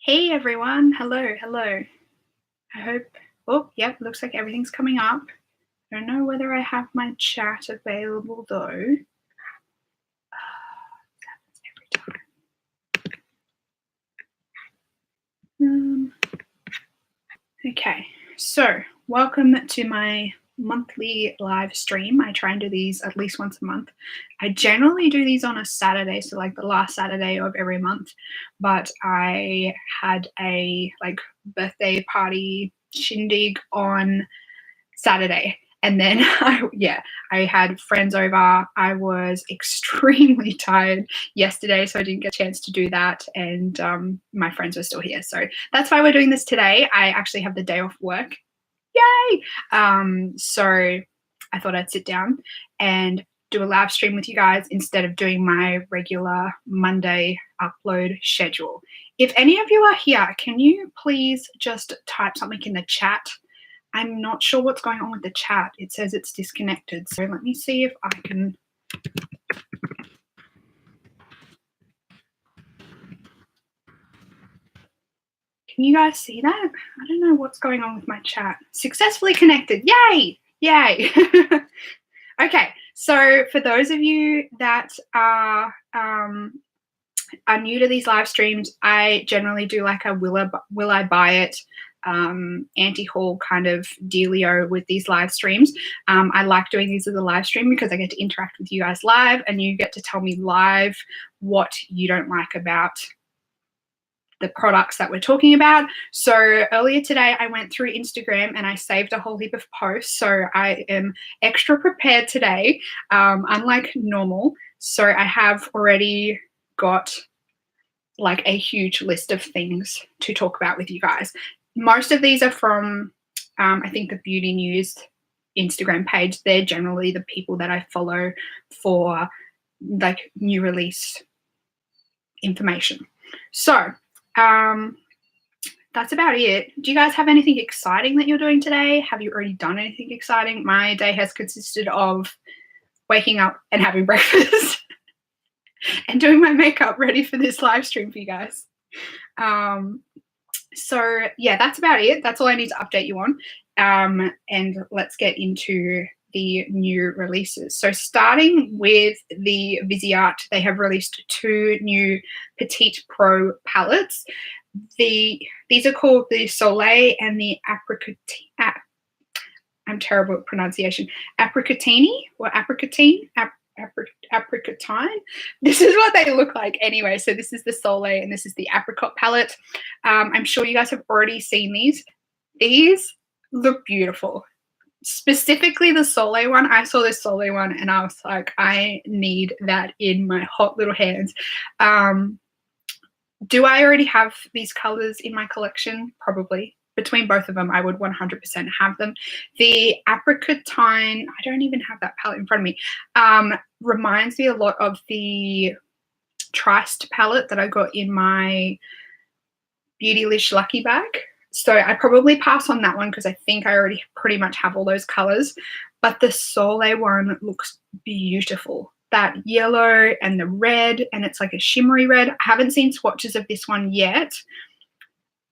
Hey everyone, hello. I hope, oh, yep, looks like everything's coming up. I don't know whether I have my chat available though. That happens every time. Okay, so welcome to my monthly live stream. I try and do these at least once a month. I generally do these on a Saturday, so like the last Saturday of every month, but I had a birthday party shindig on Saturday. And then I had friends over. I was extremely tired yesterday, so I didn't get a chance to do that. And my friends were still here. So that's why we're doing this today. I actually have the day off work. Yay! So I thought I'd sit down and do a live stream with you guys instead of doing my regular Monday upload schedule. If any of you are here, can you please just type something in the chat? I'm not sure what's going on with the chat. It says it's disconnected. So let me see if I can. Can you guys see that? I don't know what's going on with my chat. Successfully connected. Yay! Yay! Okay, so for those of you that are new to these live streams, I generally do like a will I buy it anti-haul kind of dealio with these live streams. I like doing these as a live stream because I get to interact with you guys live and you get to tell me live what you don't like about the products that we're talking about. So earlier today, I went through Instagram and I saved a whole heap of posts. So I am extra prepared today, unlike normal. So I have already got like a huge list of things to talk about with you guys. Most of these are from, I think, the Beauty News Instagram page. They're generally the people that I follow for like new release information. So that's about it. Do you guys have anything exciting that you're doing today? Have you already done anything exciting? My day has consisted of waking up and having breakfast and doing my makeup ready for this live stream for you guys. So yeah, that's about it. That's all I need to update you on. And let's get into the new releases. So starting with the Viseart, they have released 2 new Petite Pro palettes. These are called the Soleil and the Apricotine. I'm terrible at pronunciation. Apricotini or apricotine. Apricotine. This is what they look like anyway. So this is the Soleil and this is the Apricot palette. I'm sure you guys have already seen these. These look beautiful. Specifically the Soleil one. I saw this Soleil one and I was like, I need that in my hot little hands. Do I already have these colors in my collection? Probably. Between both of them, I would 100% have them. The Apricotine, I don't even have that palette in front of me, reminds me a lot of the Triced palette that I got in my Beautylish Lucky Bag. So I probably pass on that one because I think I already pretty much have all those colors. But the Soleil one looks beautiful. That yellow and the red, and it's like a shimmery red. I haven't seen swatches of this one yet,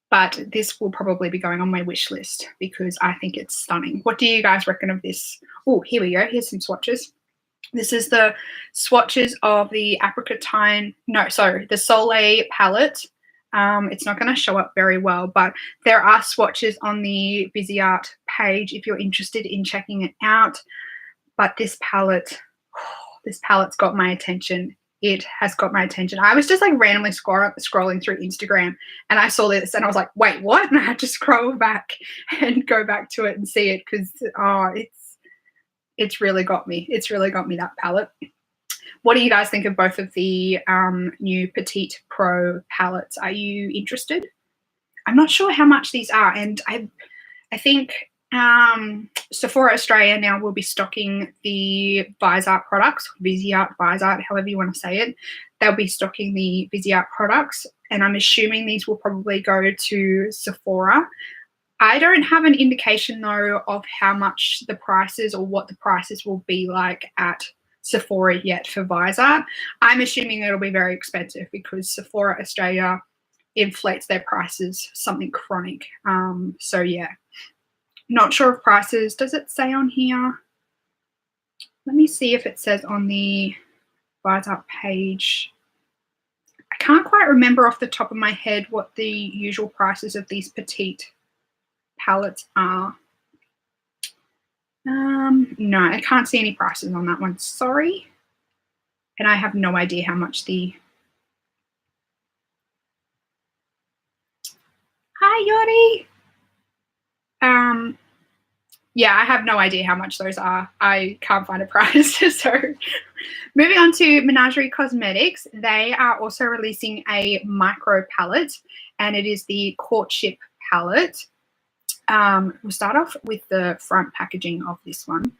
but this will probably be going on my wish list because I think it's stunning. What do you guys reckon of this? Oh, here we go. Here's some swatches. This is the swatches of the Apricotine, the Soleil palette. It's not going to show up very well, but there are swatches on the Viseart page if you're interested in checking it out. But this palette's got my attention. It has got my attention. I was just like randomly scrolling through Instagram and I saw this and I was like, wait, what? And I had to scroll back and go back to it and see it because it's really got me. It's really got me, that palette. What do you guys think of both of the new Petite Pro palettes? Are you interested? I'm not sure how much these are, and I think Sephora Australia now will be stocking the Viseart products, Viseart, however you want to say it. They'll be stocking the Viseart products, and I'm assuming these will probably go to Sephora. I don't have an indication, though, of how much the prices or what the prices will be like at Sephora yet for Viseart. I'm assuming it'll be very expensive because Sephora Australia inflates their prices, something chronic. So yeah, not sure of prices. Does it say on here? Let me see if it says on the Buy Up page. I can't quite remember off the top of my head what the usual prices of these petite palettes are. No, I can't see any prices on that one. Sorry. And I have no idea how much the... Hi, Yori. Yeah, I have no idea how much those are. I can't find a price. So moving on to Menagerie Cosmetics. They are also releasing a micro palette, and it is the Courtship palette. We'll start off with the front packaging of this one.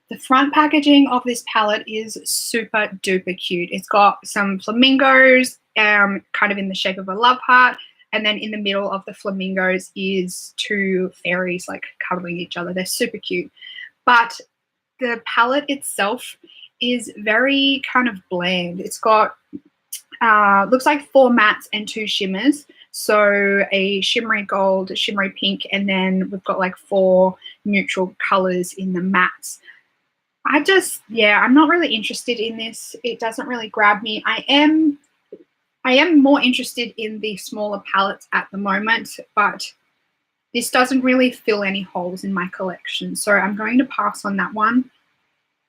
The front packaging of this palette is super duper cute. It's got some flamingos kind of in the shape of a love heart, and then in the middle of the flamingos is two fairies like cuddling each other. They're super cute. But the palette itself is very kind of bland. It's got, looks like 4 mattes and 2 shimmers. So a shimmery gold, a shimmery pink, and then we've got like 4 neutral colors in the mattes. I'm not really interested in this. It doesn't really grab me. I am more interested in the smaller palettes at the moment, but this doesn't really fill any holes in my collection. So I'm going to pass on that one.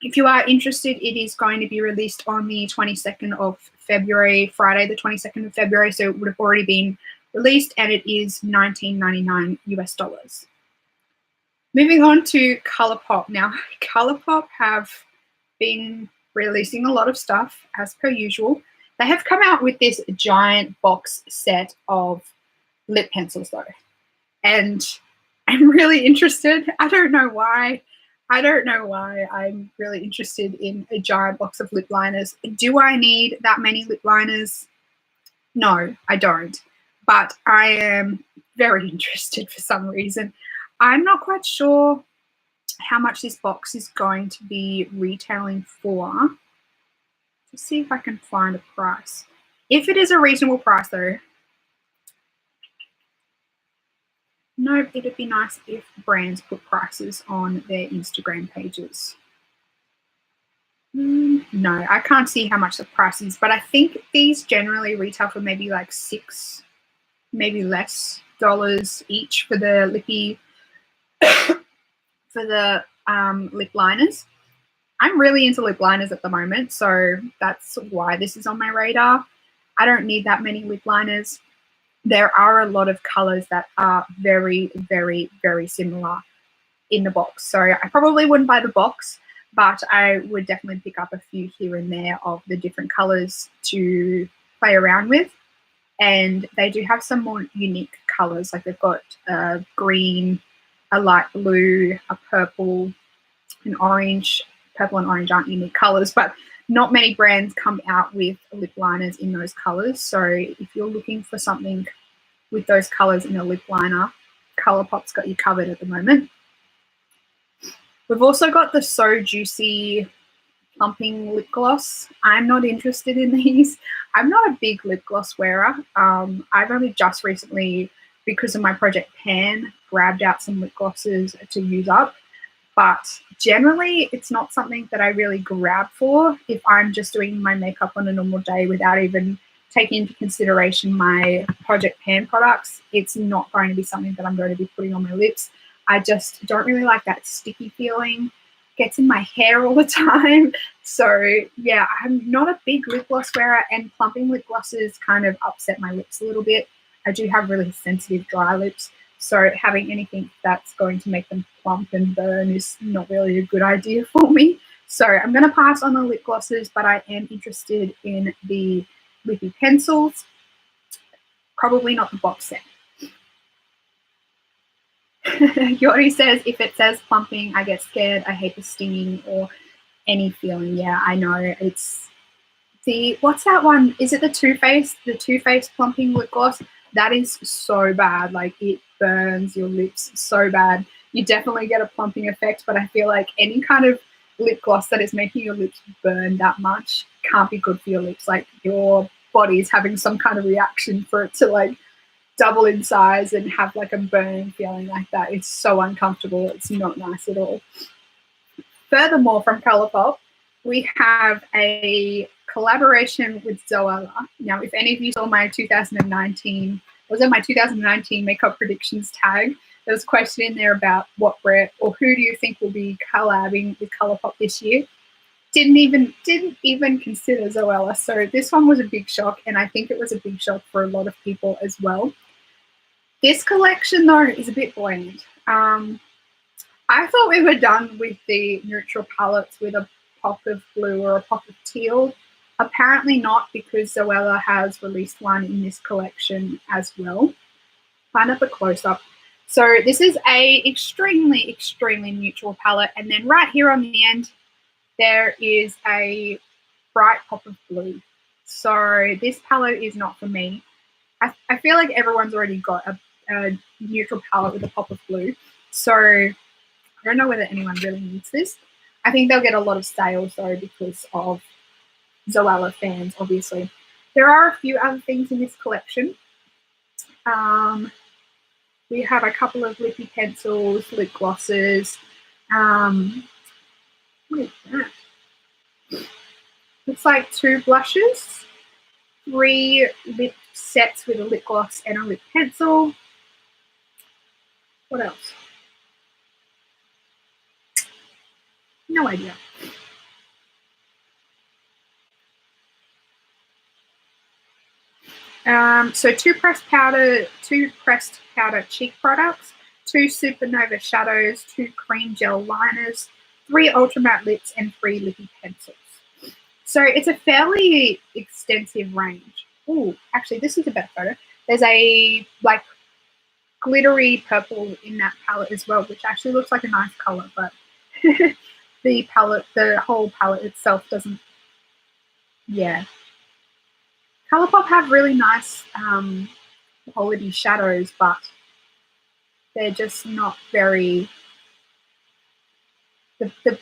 If you are interested, it is going to be released on the 22nd of February, Friday the 22nd of February. So it would have already been released, and it is $19.99 US. Moving on to ColourPop. Now, ColourPop have been releasing a lot of stuff as per usual. They have come out with this giant box set of lip pencils though, and I'm really interested. I don't know why I'm really interested in a giant box of lip liners. Do I need that many lip liners? No, I don't. But I am very interested for some reason. I'm not quite sure how much this box is going to be retailing for. Let's see if I can find a price. If it is a reasonable price though, no, it'd be nice if brands put prices on their Instagram pages. No, I can't see how much the price is, but I think these generally retail for maybe like $6, maybe less dollars each for the lippy, for the lip liners. I'm really into lip liners at the moment, so that's why this is on my radar. I don't need that many lip liners. There are a lot of colors that are very, very, very similar in the box. So I probably wouldn't buy the box, but I would definitely pick up a few here and there of the different colors to play around with. And they do have some more unique colors. Like they've got a green, a light blue, a purple, an orange. Purple and orange aren't unique colors, but not many brands come out with lip liners in those colors. So if you're looking for something with those colors in a lip liner, ColourPop's got you covered at the moment. We've also got the So Juicy Plumping Lip Gloss. I'm not interested in these. I'm not a big lip gloss wearer. I've only just recently, because of my project Pan, grabbed out some lip glosses to use up. But generally, it's not something that I really grab for if I'm just doing my makeup on a normal day without even taking into consideration my Project Pan products. It's not going to be something that I'm going to be putting on my lips. I just don't really like that sticky feeling. It gets in my hair all the time. So yeah, I'm not a big lip gloss wearer, and plumping lip glosses kind of upset my lips a little bit. I do have really sensitive dry lips. So having anything that's going to make them plump and burn is not really a good idea for me. So I'm going to pass on the lip glosses, but I am interested in the lippy pencils. Probably not the box set. Yori says, if it says plumping, I get scared. I hate the stinging or any feeling. Yeah, I know. It's the, what's that one? Is it the Too Faced? The Too Faced plumping lip gloss? That is so bad. Like, it burns your lips so bad. You definitely get a plumping effect, but I feel like any kind of lip gloss that is making your lips burn that much can't be good for your lips. Like, your body is having some kind of reaction for it to like double in size and have like a burn feeling like that. It's so uncomfortable. It's not nice at all. Furthermore, from Colourpop, we have a collaboration with Zoella. Now, if any of you saw my 2019, was it my 2019 makeup predictions tag? There was a question in there about what brand or who do you think will be collabing with Colourpop this year? Didn't even consider Zoella. So this one was a big shock, and I think it was a big shock for a lot of people as well. This collection, though, is a bit bland. I thought we were done with the neutral palettes with a pop of blue or a pop of teal. Apparently not, because Zoella has released one in this collection as well. Find up a close-up. So this is a extremely, extremely neutral palette. And then right here on the end, there is a bright pop of blue. So this palette is not for me. I feel like everyone's already got a neutral palette with a pop of blue. So I don't know whether anyone really needs this. I think they'll get a lot of sales though because of Zoella fans, obviously. There are a few other things in this collection. We have a couple of lippy pencils, lip glosses. What is that? Looks like 2 blushes, 3 lip sets with a lip gloss and a lip pencil. What else? No idea. So 2 pressed powder cheek products, 2 supernova shadows, 2 cream gel liners, 3 ultra matte lips, and 3 lippy pencils. So it's a fairly extensive range. Oh, actually, this is a better photo. There's a like glittery purple in that palette as well, which actually looks like a nice color, but the whole palette itself doesn't. Yeah. Colourpop have really nice quality shadows, but they're just not very. The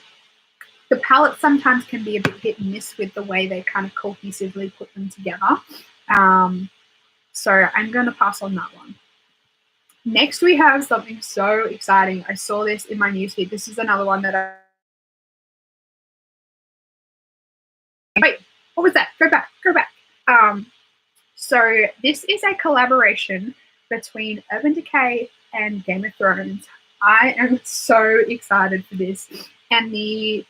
palette sometimes can be a bit hit and miss with the way they kind of cohesively put them together. So I'm going to pass on that one. Next, we have something so exciting. I saw this in my newsfeed. This is another one that wait, what was that? Go back. So this is a collaboration between Urban Decay and Game of Thrones. I am so excited for this. And the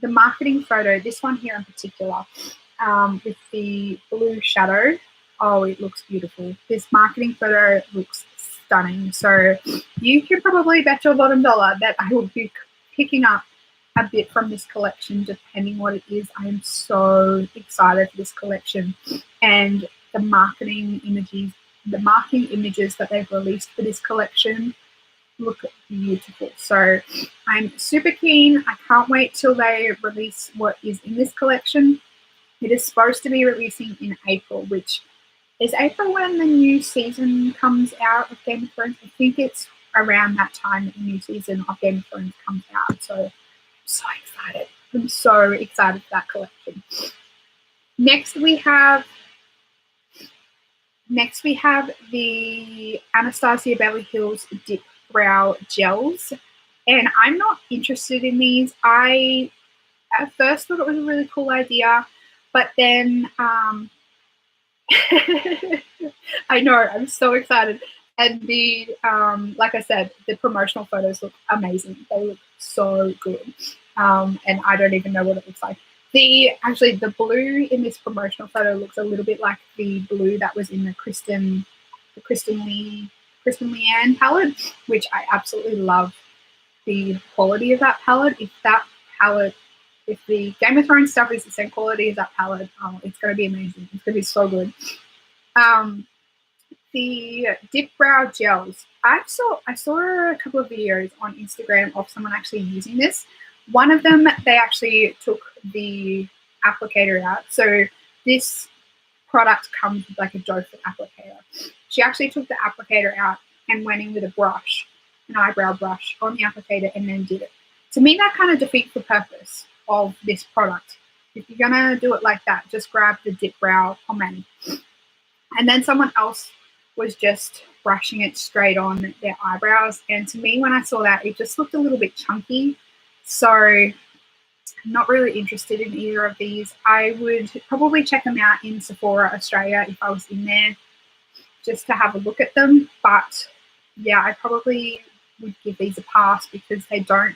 marketing photo, this one here in particular, with the blue shadow, oh, it looks beautiful. This marketing photo looks stunning. So you can probably bet your bottom dollar that I will be picking up a bit from this collection, depending what it is. I am so excited for this collection, and the marketing images that they've released for this collection look beautiful. So I'm super keen. I can't wait till they release what is in this collection. It is supposed to be releasing in April, which is April when the new season comes out of Game of Thrones. I think it's around that time that the new season of Game of Thrones comes out. So I'm so excited. I'm so excited for that collection. Next we have the Anastasia Beverly Hills Dip Brow Gels. And I'm not interested in these. I at first thought it was a really cool idea, but then I know, I'm so excited. And the like I said, the promotional photos look amazing. They look so good. And I don't even know what it looks like. The blue in this promotional photo looks a little bit like the blue that was in the Kristen Leanne palette, which I absolutely love the quality of that palette. If the Game of Thrones stuff is the same quality as that palette, it's going to be amazing. It's going to be so good. The Dip Brow Gels. I saw a couple of videos on Instagram of someone actually using this. One of them, they actually took the applicator out. So this product comes with like a doe foot applicator. She actually took the applicator out and went in with a brush, an eyebrow brush on the applicator, and then did it. To me, that kind of defeats the purpose of this product. If you're gonna do it like that, just grab the Dip Brow Pomade. And then someone else was just brushing it straight on their eyebrows. And to me, when I saw that, it just looked a little bit chunky. So I'm not really interested in either of these. I would probably check them out in Sephora Australia if I was in there just to have a look at them. But yeah, I probably would give these a pass because they don't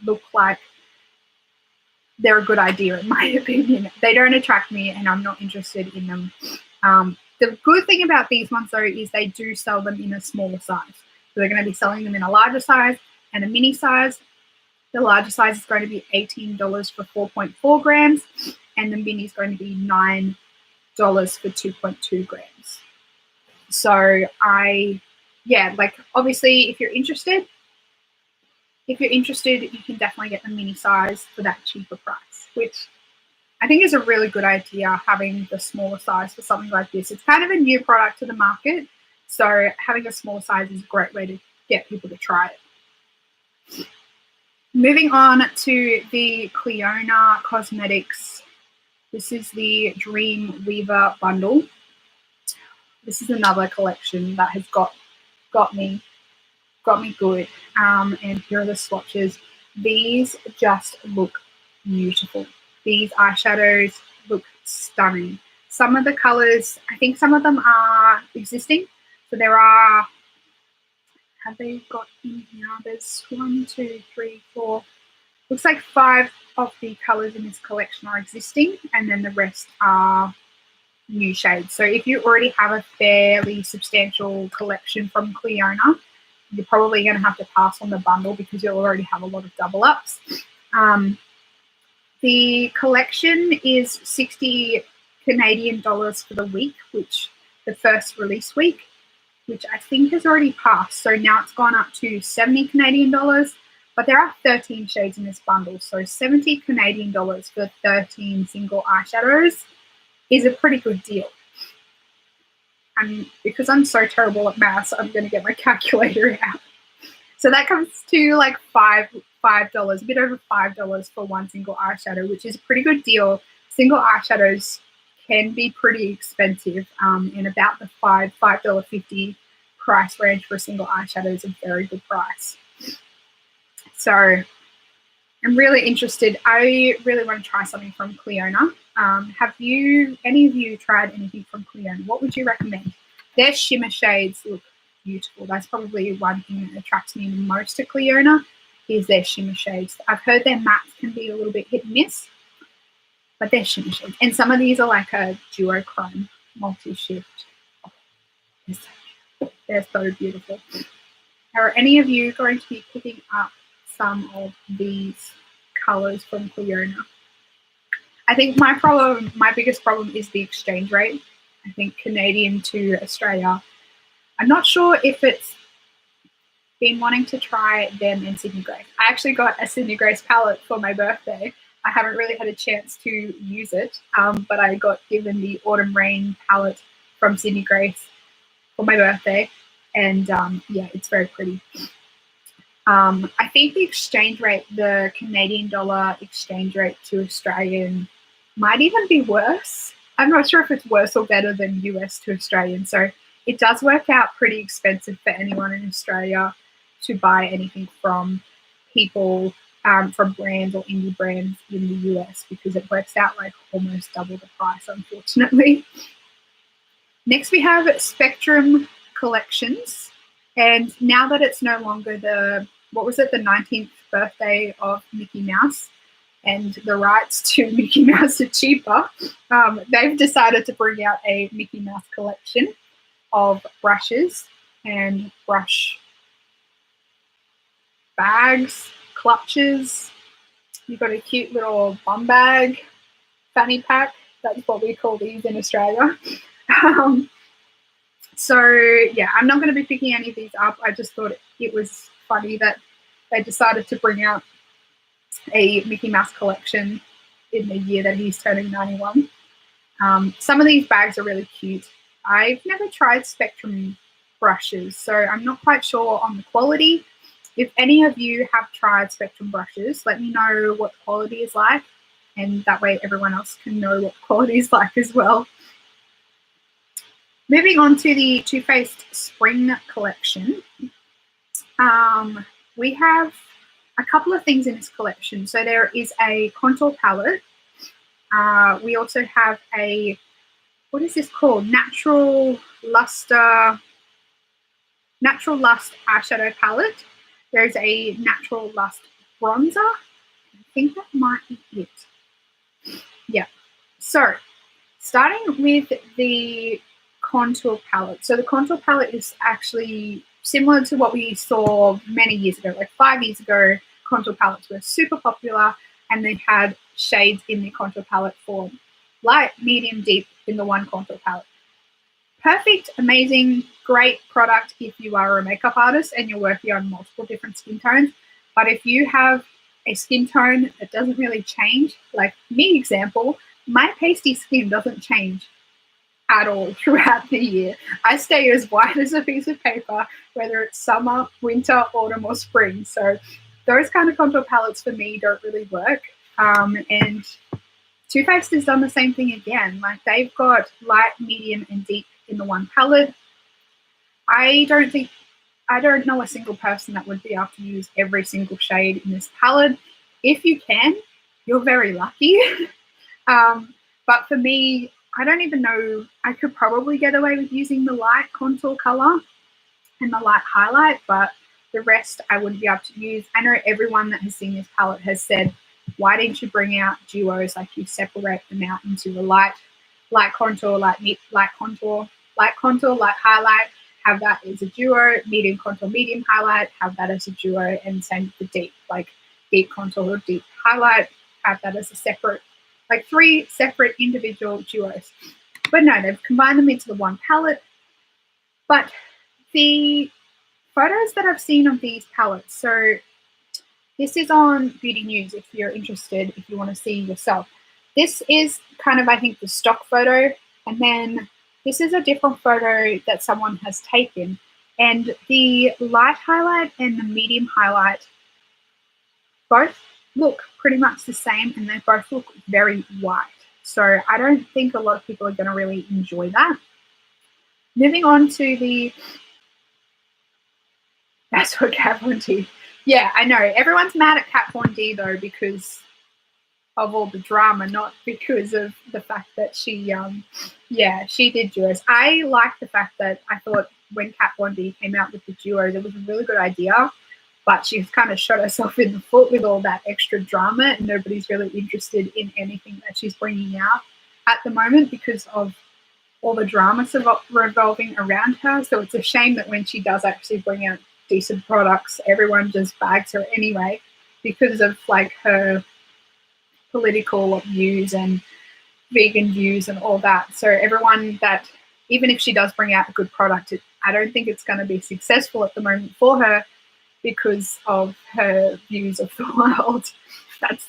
look like they're a good idea in my opinion. They don't attract me and I'm not interested in them. The good thing about these ones though is they do sell them in a smaller size. So they're going to be selling them in a larger size and a mini size. The larger size is going to be $18 for 4.4 grams and the mini is going to be $9 for 2.2 grams. So obviously if you're interested, you can definitely get the mini size for that cheaper price, which I think is a really good idea, having the smaller size for something like this. It's kind of a new product to the market, so having a smaller size is a great way to get people to try it. Moving on to the Clionadh Cosmetics. This is the Dream Weaver bundle. This is another collection that has got me good. And here are the swatches. These just look beautiful. These eyeshadows look stunning. Some of the colors, I think some of them are existing. So there are, have they got in here? There's 1, 2, 3, 4. Looks like 5 of the colors in this collection are existing, and then the rest are new shades. So if you already have a fairly substantial collection from Clionadh, you're probably going to have to pass on the bundle because you'll already have a lot of double ups. The collection is 60 Canadian dollars for the week, which the first release week, which I think has already passed. So now it's gone up to 70 Canadian dollars, but there are 13 shades in this bundle. So 70 Canadian dollars for 13 single eyeshadows is a pretty good deal. And because I'm so terrible at maths, I'm going to get my calculator out. So that comes to like $5, a bit over $5 for one single eyeshadow, which is a pretty good deal. Single eyeshadows can be pretty expensive, and about the $5.50 price range for a single eyeshadow is a very good price. So I'm really interested. I really want to try something from Clionadh. Have any of you tried anything from Clionadh? What would you recommend? Their shimmer shades look beautiful. That's probably one thing that attracts me the most to Clionadh is their shimmer shades. I've heard their mattes can be a little bit hit and miss, but they're shimmer shades. And some of these are like a duochrome multi-shift. They're so beautiful. Are any of you going to be picking up some of these colors from Clionadh? I think my biggest problem is the exchange rate. I think Canadian to Australia. I'm not sure if it's been wanting to try them in Sydney Grace. I actually got a Sydney Grace palette for my birthday. I haven't really had a chance to use it, but I got given the Autumn Rain palette from Sydney Grace for my birthday, and yeah, it's very pretty. I think the exchange rate, the Canadian dollar exchange rate to Australian might even be worse. I'm not sure if it's worse or better than US to Australian. So it does work out pretty expensive for anyone in Australia to buy anything from people, from brands or indie brands in the US, because it works out like almost double the price, unfortunately. Next we have Spectrum Collections. And now that it's no longer the 19th birthday of Mickey Mouse, and the rights to Mickey Mouse are cheaper, they've decided to bring out a Mickey Mouse collection of brushes and brush bags, clutches. You've got a cute little bum bag, fanny pack. That's what we call these in Australia. So yeah, I'm not going to be picking any of these up. I just thought it was funny that they decided to bring out a Mickey Mouse collection in the year that he's turning 91. Some of these bags are really cute. I've never tried Spectrum brushes, so I'm not quite sure on the quality. If any of you have tried Spectrum brushes, let me know what the quality is like and that way everyone else can know what quality is like as well. Moving on to the Too Faced Spring collection. We have a couple of things in this collection. So there is a contour palette. We also have a, what is this called? Natural Lust eyeshadow palette. There's a Natural Lust bronzer. I think that might be it. Yeah. So starting with the contour palette. So the contour palette is actually similar to what we saw many years ago. Like 5 years ago, contour palettes were super popular, and they had shades in the contour palette for light, medium, deep in the one contour palette. Perfect, amazing, great product if you are a makeup artist and you're working on multiple different skin tones. But if you have a skin tone that doesn't really change, like me example, my pasty skin doesn't change at all throughout the year. I stay as white as a piece of paper, whether it's summer, winter, autumn, or spring. So those kind of contour palettes for me don't really work. And Too Faced has done the same thing again. Like they've got light, medium, and deep in the one palette. I don't know a single person that would be able to use every single shade in this palette. If you can, you're very lucky. But for me, I don't even know, I could probably get away with using the light contour color and the light highlight, but the rest I wouldn't be able to use. I know everyone that has seen this palette has said, why didn't you bring out duos? Like you separate them out into a light contour, light contour, light highlight, have that as a duo, medium contour, medium highlight, have that as a duo, and same with the deep, like deep contour, deep highlight, have that as a separate, like 3 separate individual duos. But no, they've combined them into the one palette. But the photos that I've seen of these palettes, so this is on Beauty News if you're interested, if you want to see yourself. This is kind of, I think, the stock photo, and then this is a different photo that someone has taken. And the light highlight and the medium highlight both look pretty much the same, and they both look very white. So I don't think a lot of people are going to really enjoy that. Moving on to the, that's what Kat Von D. Yeah, I know. Everyone's mad at Kat Von D though because of all the drama, not because of the fact that she did duos. I like the fact that I thought when Kat Von D came out with the duos, it was a really good idea, but she's kind of shot herself in the foot with all that extra drama, and nobody's really interested in anything that she's bringing out at the moment because of all the drama revolving around her. So it's a shame that when she does actually bring out decent products, everyone just bags her anyway because of like her political views and vegan views and all that. So everyone that, even if she does bring out a good product, I don't think it's going to be successful at the moment for her because of her views of the world.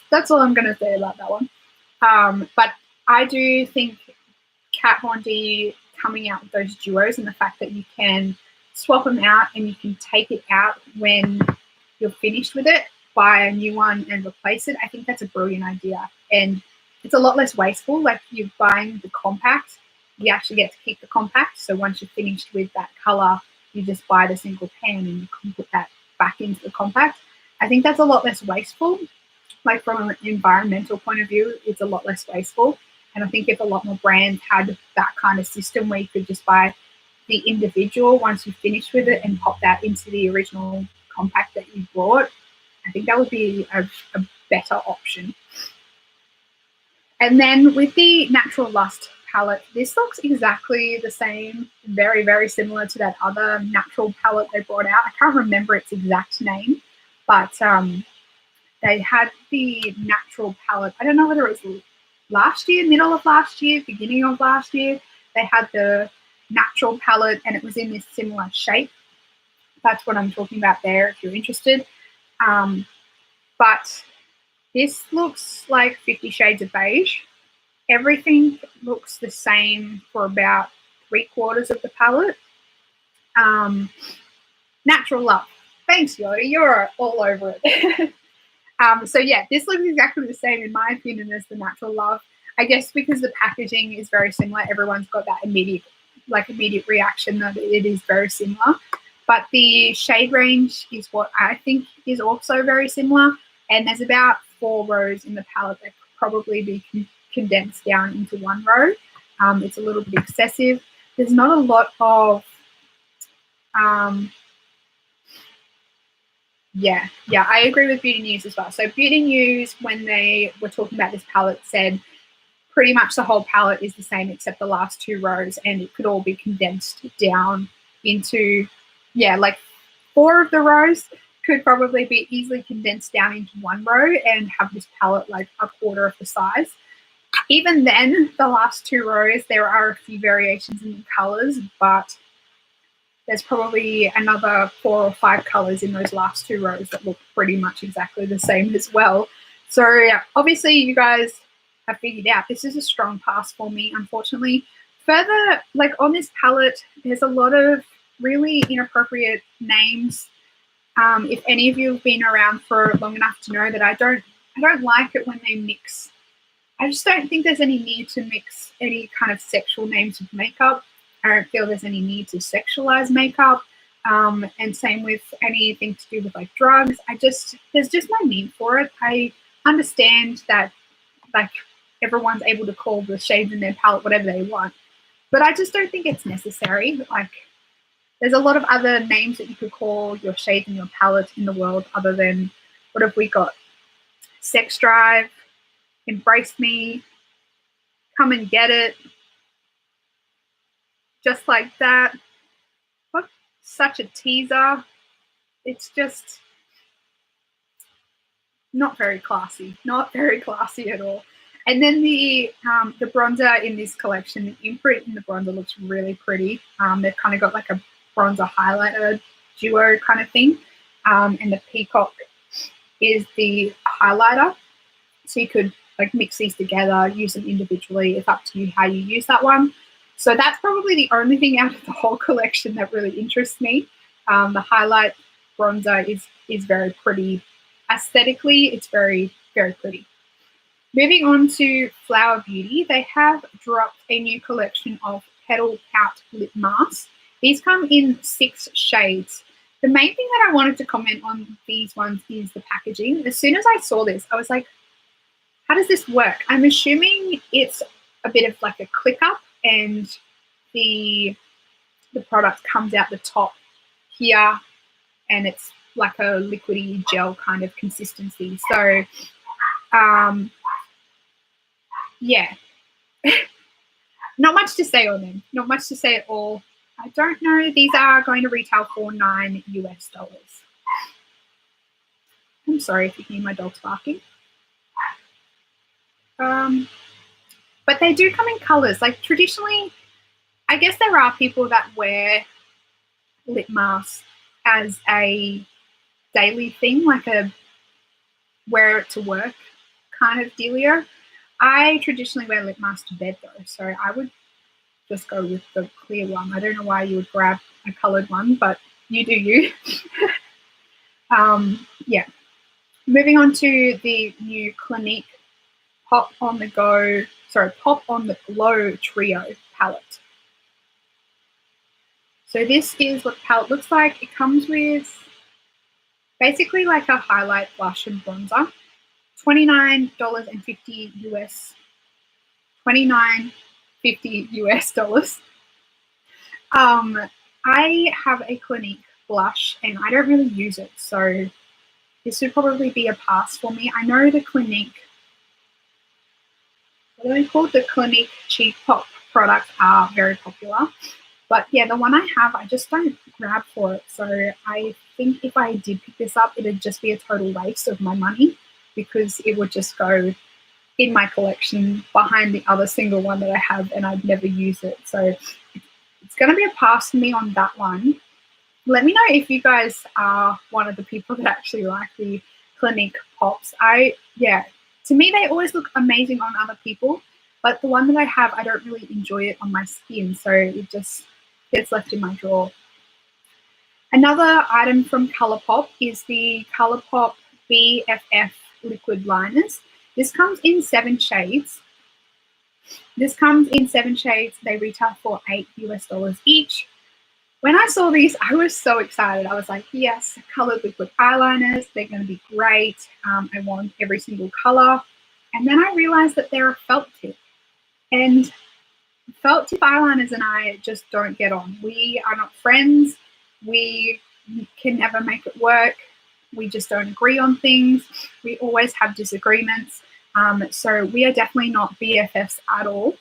That's all I'm going to say about that one. But I do think Kat Von D coming out with those duos and the fact that you can swap them out and you can take it out when you're finished with it, buy a new one and replace it. I think that's a brilliant idea. And it's a lot less wasteful. Like you're buying the compact, you actually get to keep the compact. So once you're finished with that color, you just buy the single pen and you can put that back into the compact. I think that's a lot less wasteful. Like from an environmental point of view, it's a lot less wasteful. And I think if a lot more brands had that kind of system where you could just buy the individual once you finish with it and pop that into the original compact that you bought, I think that would be a better option. And then with the Natural Lust palette, this looks exactly the same, very, very similar to that other natural palette they brought out. I can't remember its exact name, but they had the natural palette. I don't know whether it was last year, middle of last year, beginning of last year. They had the natural palette and it was in this similar shape. That's what I'm talking about there if you're interested. But this looks like 50 Shades of Beige. Everything looks the same for about 3/4 of the palette. Natural Love. Thanks, Yoda. You're all over it. So yeah, this looks exactly the same in my opinion as the Natural Love. I guess because the packaging is very similar, everyone's got that immediate reaction that it is very similar. But the shade range is what I think is also very similar. And there's about 4 rows in the palette that could probably be condensed down into 1 row. It's a little bit excessive. There's not a lot of, yeah, I agree with Beauty News as well. So Beauty News, when they were talking about this palette, said pretty much the whole palette is the same except the last 2 rows, and it could all be condensed down into, yeah, like 4 of the rows could probably be easily condensed down into 1 row and have this palette like a quarter of the size. Even then, the last 2 rows, there are a few variations in the colors, but there's probably another 4 or 5 colors in those last 2 rows that look pretty much exactly the same as well. So yeah, obviously you guys have figured out this is a strong pass for me, unfortunately. Further, like on this palette, there's a lot of really inappropriate names. If any of you have been around for long enough to know that I don't like it when they mix. I just don't think there's any need to mix any kind of sexual names with makeup. I don't feel there's any need to sexualize makeup. And same with anything to do with like drugs. There's just no need for it. I understand that like everyone's able to call the shades in their palette whatever they want, but I just don't think it's necessary. Like there's a lot of other names that you could call your shades in your palette in the world other than, what have we got? Sex Drive, Embrace Me, Come and Get It, Just Like That. What such a teaser. It's just not very classy. Not very classy at all. And then the bronzer in this collection, the imprint in the bronzer looks really pretty. They've kind of got like a bronzer highlighter duo kind of thing. And the Peacock is the highlighter. So you could like mix these together, use them individually. It's up to you how you use that one. So that's probably the only thing out of the whole collection that really interests me. The highlight bronzer is very pretty. Aesthetically, it's very, very pretty. Moving on to Flower Beauty, they have dropped a new collection of Petal Pout lip masks. These come in 6 shades. The main thing that I wanted to comment on these ones is the packaging. As soon as I saw this, I was like, how does this work? I'm assuming it's a bit of like a click up and the product comes out the top here and it's like a liquidy gel kind of consistency. So, yeah, not much to say on them. Not much to say at all. I don't know. These are going to retail for $9 US. I'm sorry if you hear my dogs barking. But they do come in colors. Like traditionally, I guess there are people that wear lip masks as a daily thing, like a wear it to work kind of dealio. I traditionally wear lip masks to bed though, so I would just go with the clear one. I don't know why you would grab a colored one, but you do you. Yeah. Moving on to the new Clinique Pop on the Glow Trio palette. So this is what the palette looks like. It comes with basically like a highlight, blush, and bronzer. $29.50 US. $29.50 US. I have a Clinique blush and I don't really use it, so this would probably be a pass for me. I know the Clinique, what are they called? The Clinique Cheap Pop products are very popular. But yeah, the one I have, I just don't grab for it. So I think if I did pick this up, it'd just be a total waste of my money because it would just go in my collection behind the other single one that I have and I'd never use it. So it's going to be a pass for me on that one. Let me know if you guys are one of the people that actually like the Clinique Pops. To me, they always look amazing on other people, but the one that I have, I don't really enjoy it on my skin, so it just gets left in my drawer. Another item from ColourPop is the ColourPop BFF liquid liners. This comes in 7 shades. They retail for $8 each. When I saw these, I was so excited. I was like, yes, colored liquid eyeliners. They're going to be great. I want every single color. And then I realized that they're a felt tip. And felt tip eyeliners and I just don't get on. We are not friends. We can never make it work. We just don't agree on things. We always have disagreements. So we are definitely not BFFs at all.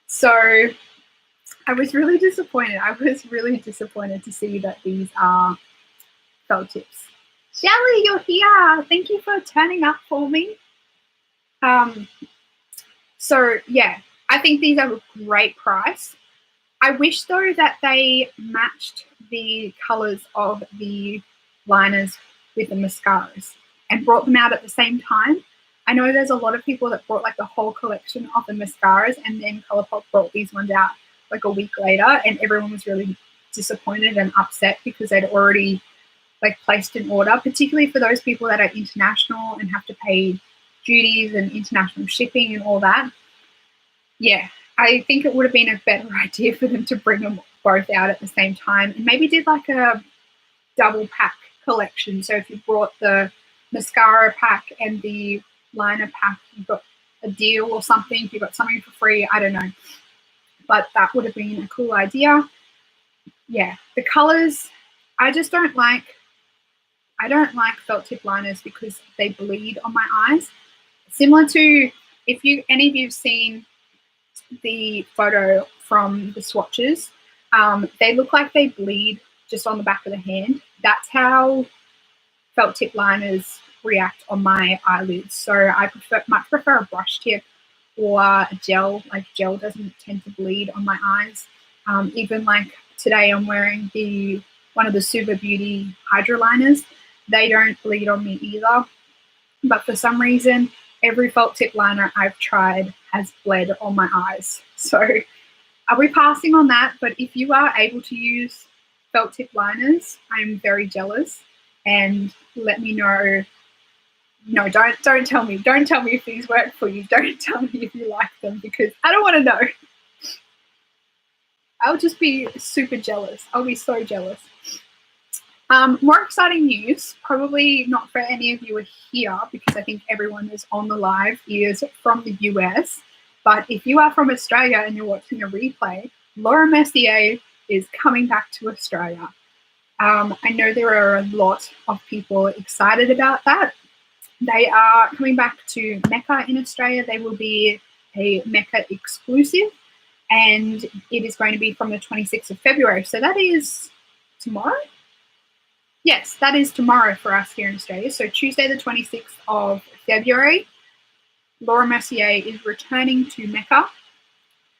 So I was really disappointed. To see that these are felt tips. Shelly, you're here. Thank you for turning up for me. So yeah, I think these are a great price. I wish though that they matched the colors of the liners with the mascaras and brought them out at the same time. I know there's a lot of people that brought like the whole collection of the mascaras, and then Colourpop brought these ones out like a week later, and everyone was really disappointed and upset because they'd already like placed an order, particularly for those people that are international and have to pay duties and international shipping and all that. Yeah, I think it would have been a better idea for them to bring them both out at the same time and maybe did like a double pack collection. So if you brought the mascara pack and the liner pack, you got a deal or something, you got something for free, I don't know. But that would have been a cool idea. Yeah, the colors, I don't like felt tip liners because they bleed on my eyes. Similar to if any of you've seen the photo from the swatches, they look like they bleed just on the back of the hand. That's how felt tip liners react on my eyelids. So I much prefer a brush tip or a gel. Like gel doesn't tend to bleed on my eyes. Even like today I'm wearing one of the Super Beauty Hydra liners. They don't bleed on me either. But for some reason, every felt tip liner I've tried has bled on my eyes. So I'll be passing on that. But if you are able to use felt tip liners, I'm very jealous. And let me know. No, don't tell me. Don't tell me if these work for you. Don't tell me if you like them because I don't want to know. I'll just be super jealous. I'll be so jealous. More exciting news, probably not for any of you are here because I think everyone is on the live is from the US. But if you are from Australia and you're watching a replay, Laura Mercier is coming back to Australia. I know there are a lot of people excited about that. They are coming back to Mecca in Australia. They will be a Mecca exclusive, and it is going to be from the 26th of February. So that is tomorrow? Yes, that is tomorrow for us here in Australia. So Tuesday the 26th of February, Laura Mercier is returning to Mecca.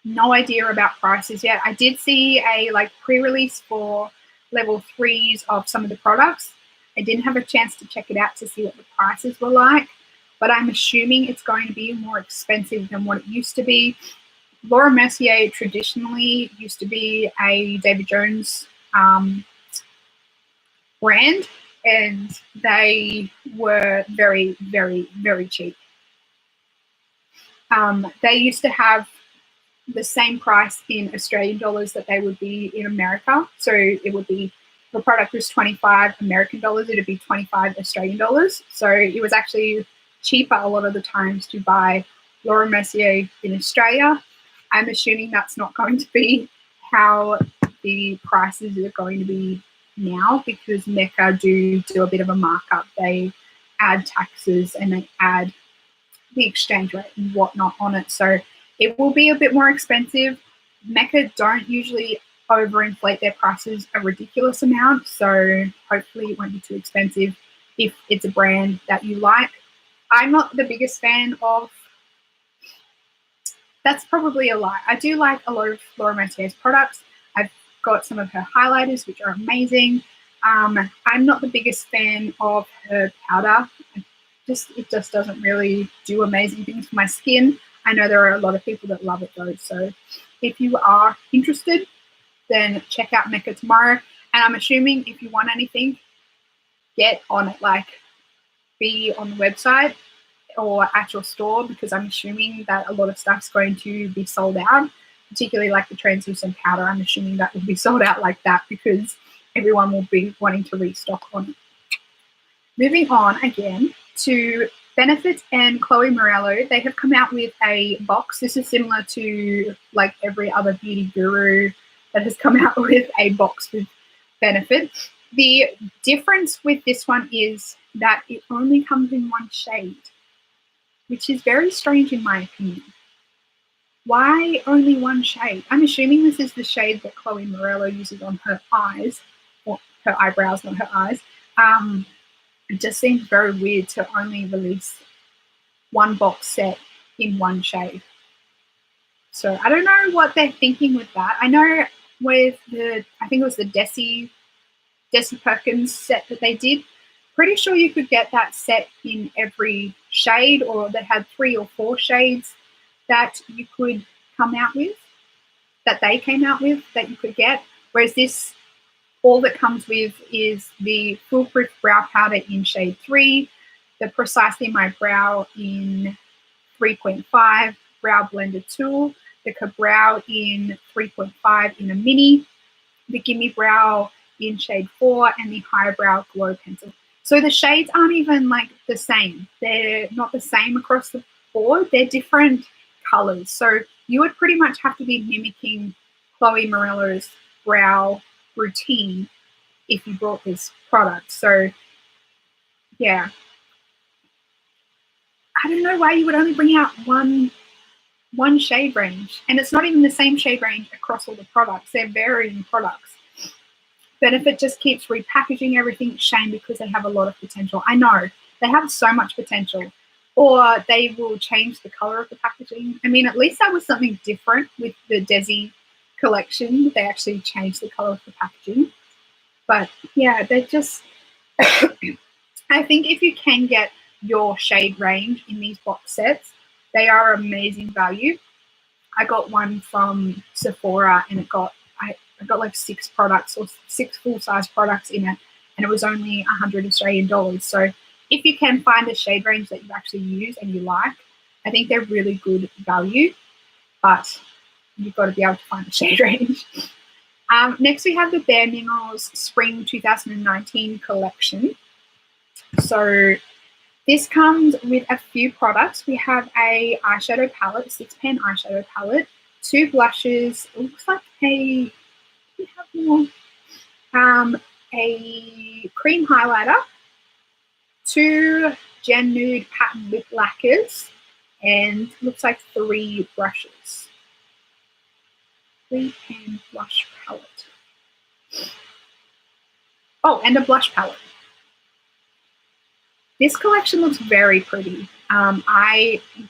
No idea about prices yet. I did see a pre-release for level 3s of some of the products. I didn't have a chance to check it out to see what the prices were like, but I'm assuming it's going to be more expensive than what it used to be. Laura Mercier traditionally used to be a David Jones brand, and they were very, very, very cheap. They used to have the same price in Australian dollars that they would be in America. So it would be, the product was 25 American dollars, it would be 25 Australian dollars. So it was actually cheaper a lot of the times to buy Laura Mercier in Australia. I'm assuming that's not going to be how the prices are going to be now because Mecca do a bit of a markup. They add taxes and they add the exchange rate and whatnot on it. So it will be a bit more expensive. Mecca don't usually overinflate their prices a ridiculous amount, so hopefully it won't be too expensive if it's a brand that you like. I'm not the biggest fan of, that's probably a lie. I do like a lot of Laura Mercier's products. I've got some of her highlighters, which are amazing. I'm not the biggest fan of her powder. It just doesn't really do amazing things for my skin. I know there are a lot of people that love it though. So if you are interested, then check out Mecca tomorrow. And I'm assuming if you want anything, get on it. be on the website or at your store, because I'm assuming that a lot of stuff's going to be sold out, particularly like the translucent powder. I'm assuming that will be sold out like that because everyone will be wanting to restock on it. Moving on again to Benefit and Chloe Morello. They have come out with a box. This is similar to like every other beauty guru that has come out with a box with Benefit. The difference with this one is that it only comes in one shade, which is very strange in my opinion. Why only one shade? I'm assuming this is the shade that Chloe Morello uses on her eyes, or her eyebrows, not her eyes. It just seems very weird to only release one box set in one shade. So I don't know what they're thinking with that. I know with I think it was the Desi Perkins set that they did, pretty sure you could get that set in every shade, or they had 3 or 4 shades that you could come out with, that they came out with, that you could get. Whereas this, all that comes with is the Foolproof Brow Powder in shade 3, the Precisely My Brow in 3.5 Brow Blender Tool, the Ka-Brow in 3.5 in a mini, the Gimme Brow in shade 4, and the Highbrow Glow Pencil. So the shades aren't even like the same. They're not the same across the board. They're different colors. So you would pretty much have to be mimicking Chloe Morello's brow routine if you bought this product. So yeah, I don't know why you would only bring out one shade range, and it's not even the same shade range across all the products. They're varying products. Benefit just keeps repackaging everything. Shame, because they have a lot of potential. I know they have so much potential. Or they will change the color of the packaging. I mean, at least that was something different with the Desi collection. They actually changed the color of the packaging. But yeah, they're just, I think if you can get your shade range in these box sets, they are amazing value. I got one from Sephora, and I got like 6 products, or 6 full-size products in it, and it was only 100 Australian dollars. So if you can find a shade range that you actually use and you like, I think they're really good value, but you've got to be able to find the shade range. Next, we have the Bare Minerals Spring 2019 collection. So this comes with a few products. We have a eyeshadow palette, 6-pan eyeshadow palette, 2 blushes. It looks like we have more. A cream highlighter, 2 Gen Nude Pattern Lip Lacquers, and looks like 3 brushes. 3-pan blush palette. Oh, and a blush palette. This collection looks very pretty.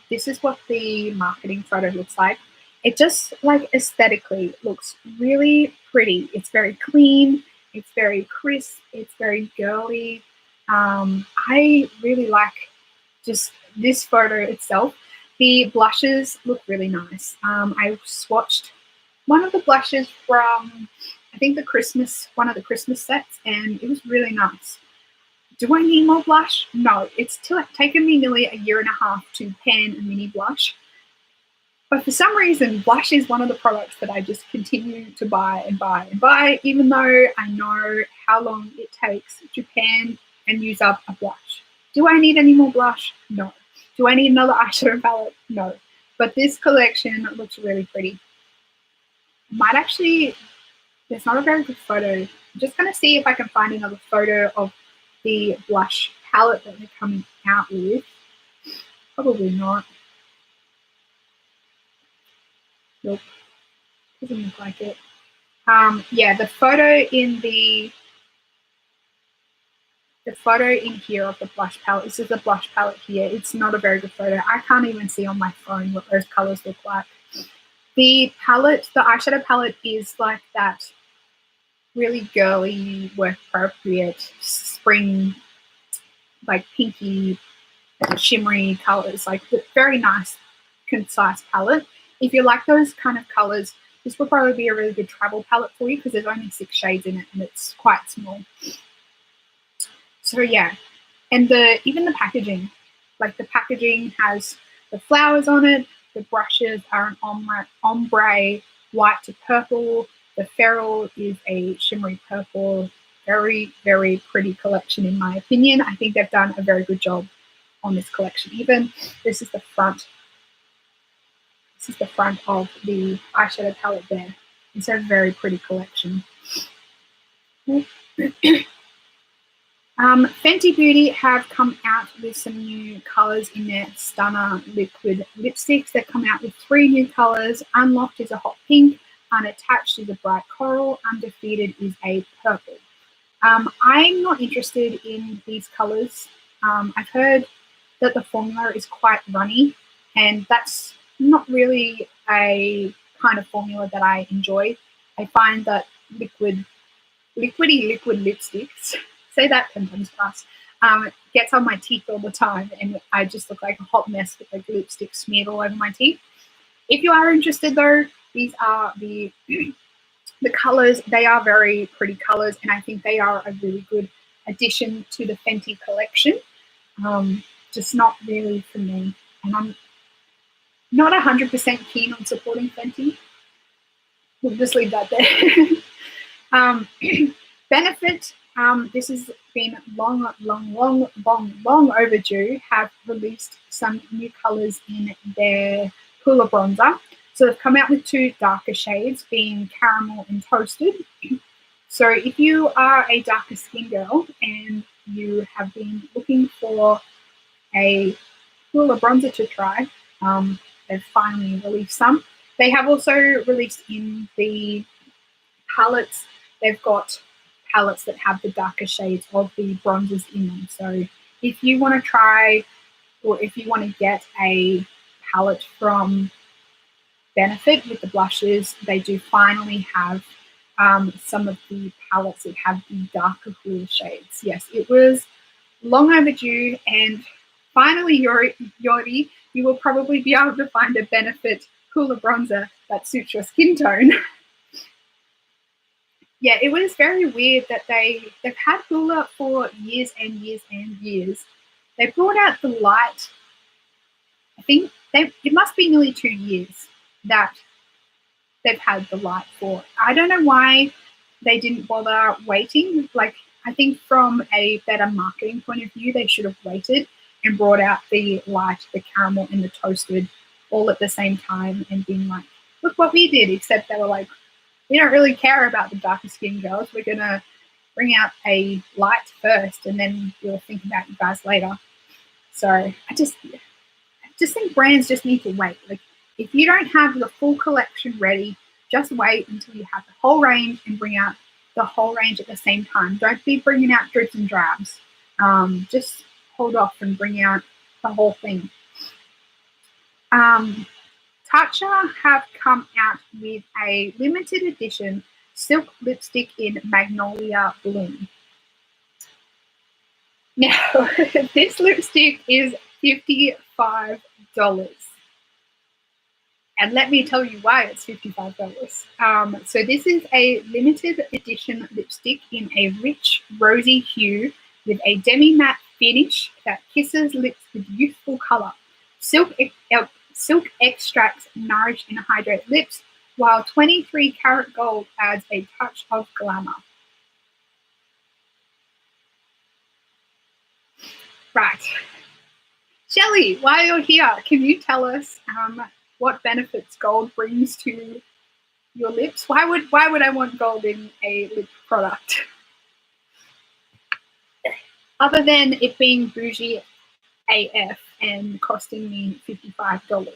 This is what the marketing photo looks like. It just like aesthetically looks really pretty. It's very clean. It's very crisp. It's very girly. I really like just this photo itself. The blushes look really nice. I swatched one of the blushes from, I think, one of the Christmas sets, and it was really nice. Do I need more blush? No. It's taken me nearly a year and a half to pan a mini blush. But for some reason, blush is one of the products that I just continue to buy and buy and buy, even though I know how long it takes to pan and use up a blush. Do I need any more blush? No. Do I need another eyeshadow palette? No. But this collection looks really pretty. Might actually, there's not a very good photo. I'm just going to see if I can find another photo of the blush palette that they're coming out with. Probably not. Nope. Doesn't look like it. Yeah, the photo in here of the blush palette, this is the blush palette here. It's not a very good photo. I can't even see on my phone what those colors look like. The eyeshadow palette is like that really girly, work appropriate spring, like pinky, shimmery colors, like very nice, concise palette. If you like those kind of colors, this will probably be a really good travel palette for you because there's only 6 shades in it and it's quite small. So yeah, And even the packaging, like the packaging has the flowers on it. The brushes are an ombre white to purple. The ferrule is a shimmery purple. Very, very pretty collection in my opinion. I think they've done a very good job on this collection. Even this is the front. This is the front of the eyeshadow palette there. It's a very pretty collection. Fenty Beauty have come out with some new colours in their Stunner liquid lipsticks. They've come out with 3 new colours. Unlocked is a hot pink, Unattached is a bright coral, Undefeated is a purple. I'm not interested in these colours. I've heard that the formula is quite runny, and that's not really a kind of formula that I enjoy. I find that liquid lipsticks, say that 10 times fast, gets on my teeth all the time, and I just look like a hot mess with like lipstick smeared all over my teeth. If you are interested though, these are the colors. They are very pretty colors, and I think they are a really good addition to the Fenty collection. Just not really for me, and I'm not 100% keen on supporting Fenty. We'll just leave that there. Benefit, this has been long overdue, have released some new colors in their Cooler Bronzer. So they've come out with 2 darker shades, being Caramel and Toasted. So if you are a darker skin girl and you have been looking for a cooler bronzer to try, they've finally released some. They have also released in the palettes, they've got palettes that have the darker shades of the bronzers in them. So if you want to try, or if you want to get a palette from Benefit with the blushes, they do finally have some of the palettes that have the darker cool shades. Yes, it was long overdue, and finally, Yori, you will probably be able to find a Benefit cooler bronzer that suits your skin tone. Yeah, it was very weird that they've had Hoola for years and years and years. They brought out the light. I think it must be nearly 2 years that they've had the light for. I don't know why they didn't bother waiting. Like, I think from a better marketing point of view, they should have waited and brought out the light, the caramel, and the toasted all at the same time and been like, look what we did, except they were like, we don't really care about the darker skin girls. We're going to bring out a light first, and then we'll think about you guys later. So I just think brands just need to wait. Like, if you don't have the full collection ready, just wait until you have the whole range and bring out the whole range at the same time. Don't be bringing out dribs and drabs. Just hold off and bring out the whole thing. Tatcha have come out with a limited edition silk lipstick in Magnolia Bloom. Now, this lipstick is $55. And let me tell you why it's $55. So this is a limited edition lipstick in a rich rosy hue with a demi-matte finish that kisses lips with youthful color. Silk extracts nourish and hydrate lips, while 23 karat gold adds a touch of glamour. Right. Shelley, while you're here, can you tell us what benefits gold brings to your lips? Why would I want gold in a lip product? Other than it being bougie AF and costing me $55.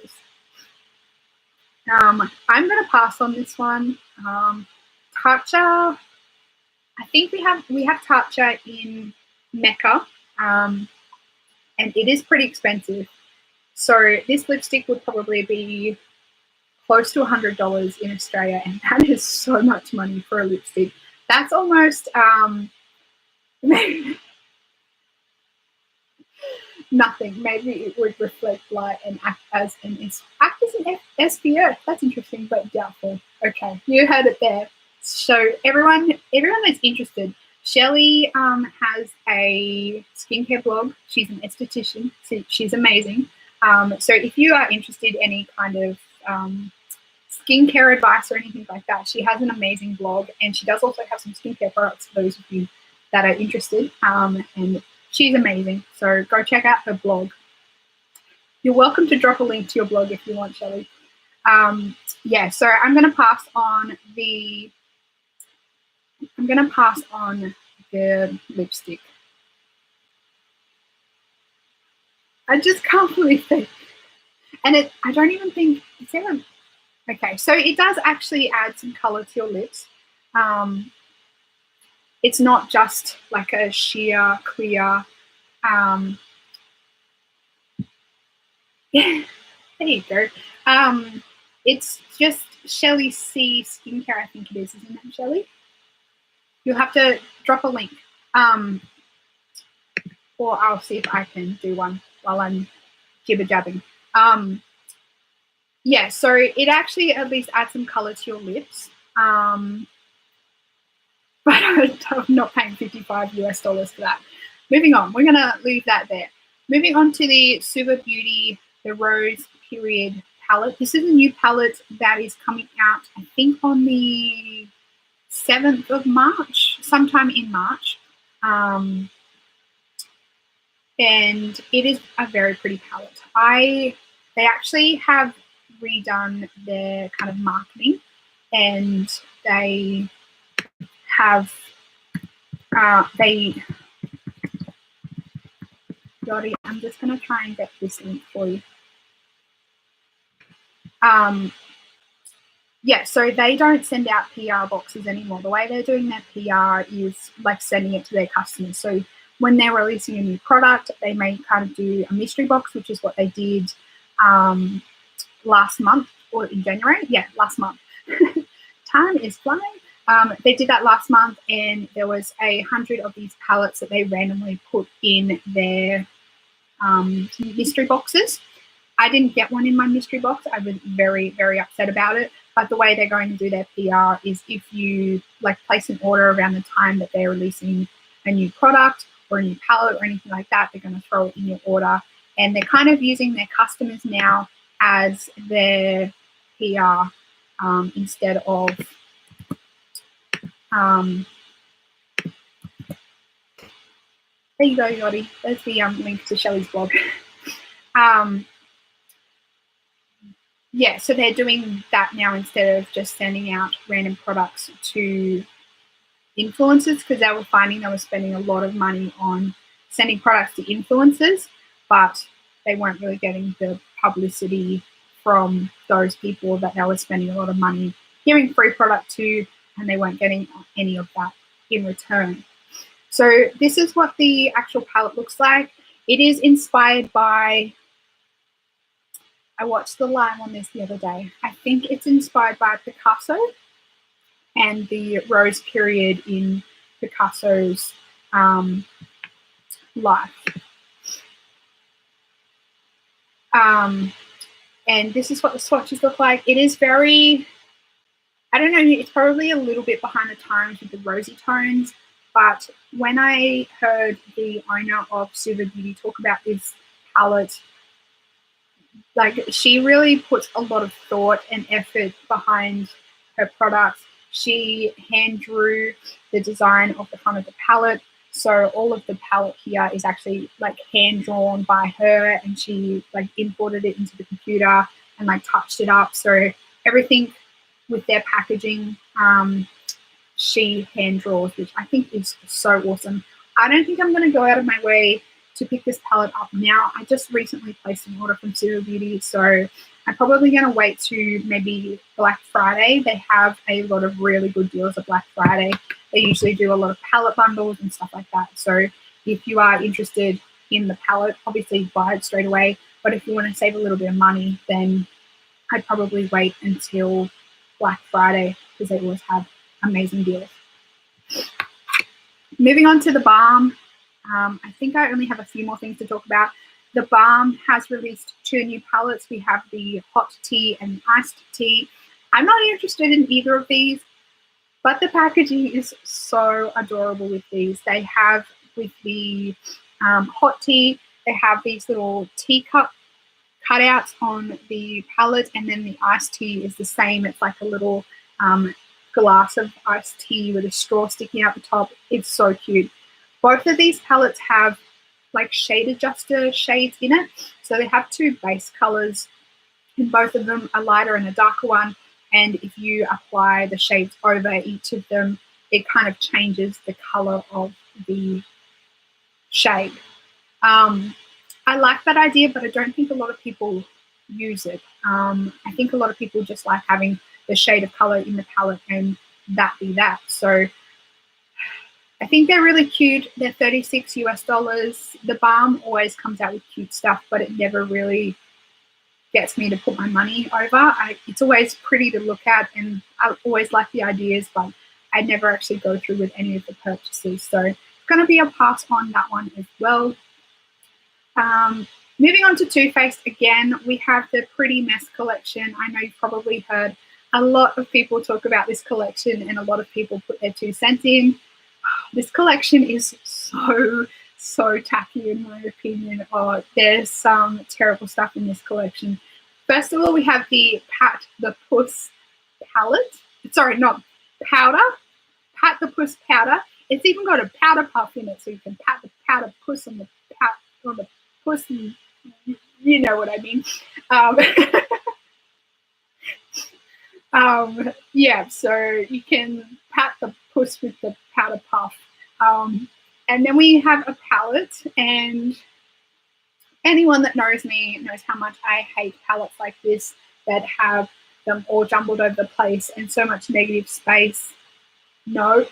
I'm going to pass on this one. Tatcha, I think we have Tatcha in Mecca, and it is pretty expensive. So this lipstick would probably be close to $100 in Australia, and that is so much money for a lipstick. That's almost nothing. Maybe it would reflect light and act as an SPF. That's interesting, but doubtful. Okay, you heard it there. So everyone that's interested, Shelley has a skincare blog. She's an esthetician. So she's amazing. So if you are interested in any kind of skincare advice or anything like that, she has an amazing blog, and she does also have some skincare products for those of you that are interested. And she's amazing. So go check out her blog. You're welcome to drop a link to your blog if you want, Shelley. Yeah, so I'm going to pass on the lipstick. I just can't believe it. And I don't even think, is there a, okay, so it does actually add some color to your lips. It's not just like a sheer, clear, yeah, there you go. It's just Shelley C Skincare, I think it is, isn't it, Shelley? You'll have to drop a link. Or I'll see if I can do one while I'm jibber-jabbing. Yeah, so it actually at least adds some color to your lips. But I'm not paying $55 US for that. Moving on, we're going to leave that there. Moving on to the Suva Beauty, the Rose Period palette. This is a new palette that is coming out, I think, on the 7th of March, sometime in March. And it is a very pretty palette. They actually have redone their kind of marketing, and they have Dottie, I'm just going to try and get this link for you. Yeah, so they don't send out PR boxes anymore. The way they're doing their PR is like sending it to their customers. So when they're releasing a new product, they may kind of do a mystery box, which is what they did last month, or in January. Yeah, last month. Time is flying. They did that last month, and there was 100 of these palettes that they randomly put in their mystery boxes. I didn't get one in my mystery box. I was very, very upset about it. But the way they're going to do their PR is if you like place an order around the time that they're releasing a new product or a new palette or anything like that, they're going to throw it in your order. And they're kind of using their customers now as their PR instead of there you go, Yachty. There's the link to Shelley's blog. Yeah, so they're doing that now instead of just sending out random products to influencers, because they were finding they were spending a lot of money on sending products to influencers, but they weren't really getting the publicity from those people that they were spending a lot of money giving free product to, and they weren't getting any of that in return. So this is what the actual palette looks like. It is inspired by, I watched the live on this the other day. I think it's inspired by Picasso and the Rose Period in Picasso's life. And this is what the swatches look like. It is very, I don't know, it's probably a little bit behind the times with the rosy tones, but when I heard the owner of Suva Beauty talk about this palette, like she really puts a lot of thought and effort behind her products. She hand drew the design of the front of the palette. So all of the palette here is actually like hand drawn by her, and she like imported it into the computer and like touched it up. So everything with their packaging, she hand draws, which I think is so awesome. I don't think I'm going to go out of my way to pick this palette up now. I just recently placed an order from Suva Beauty, so I'm probably going to wait to maybe Black Friday. They have a lot of really good deals at Black Friday. They usually do a lot of palette bundles and stuff like that. So if you are interested in the palette, obviously buy it straight away. But if you want to save a little bit of money, then I'd probably wait until Black Friday, because they always have amazing deals. Moving on to the balm. I think I only have a few more things to talk about. The balm has released 2 new palettes. We have the hot tea and iced tea. I'm not interested in either of these. But the packaging is so adorable with these. They have with the hot tea, they have these little teacup cutouts on the palette, and then the iced tea is the same. It's like a little glass of iced tea with a straw sticking out the top. It's so cute. Both of these palettes have like shade adjuster shades in it. So they have two base colors in both of them, a lighter and a darker one. And if you apply the shades over each of them, it kind of changes the color of the shade. I like that idea, but I don't think a lot of people use it. I think a lot of people just like having the shade of color in the palette and that be that. So I think they're really cute. They're $36 US. The balm always comes out with cute stuff, but it never really gets me to put my money over. It's always pretty to look at, and I always like the ideas, but I never actually go through with any of the purchases. So it's going to be a pass on that one as well. Moving on to Too Faced again, we have the Pretty Mess collection. I know you've probably heard a lot of people talk about this collection, and a lot of people put their 2 cents in. This collection is so tacky in my opinion. Oh, there's some terrible stuff in this collection. First of all, we have the Pat the Puss palette. Sorry, not powder. Pat the Puss powder. It's even got a powder puff in it, so you can pat the powder puss on the puss, and you know what I mean. Yeah, so you can pat the puss with the powder puff. And then we have a palette, and anyone that knows me knows how much I hate palettes like this that have them all jumbled over the place and so much negative space. No,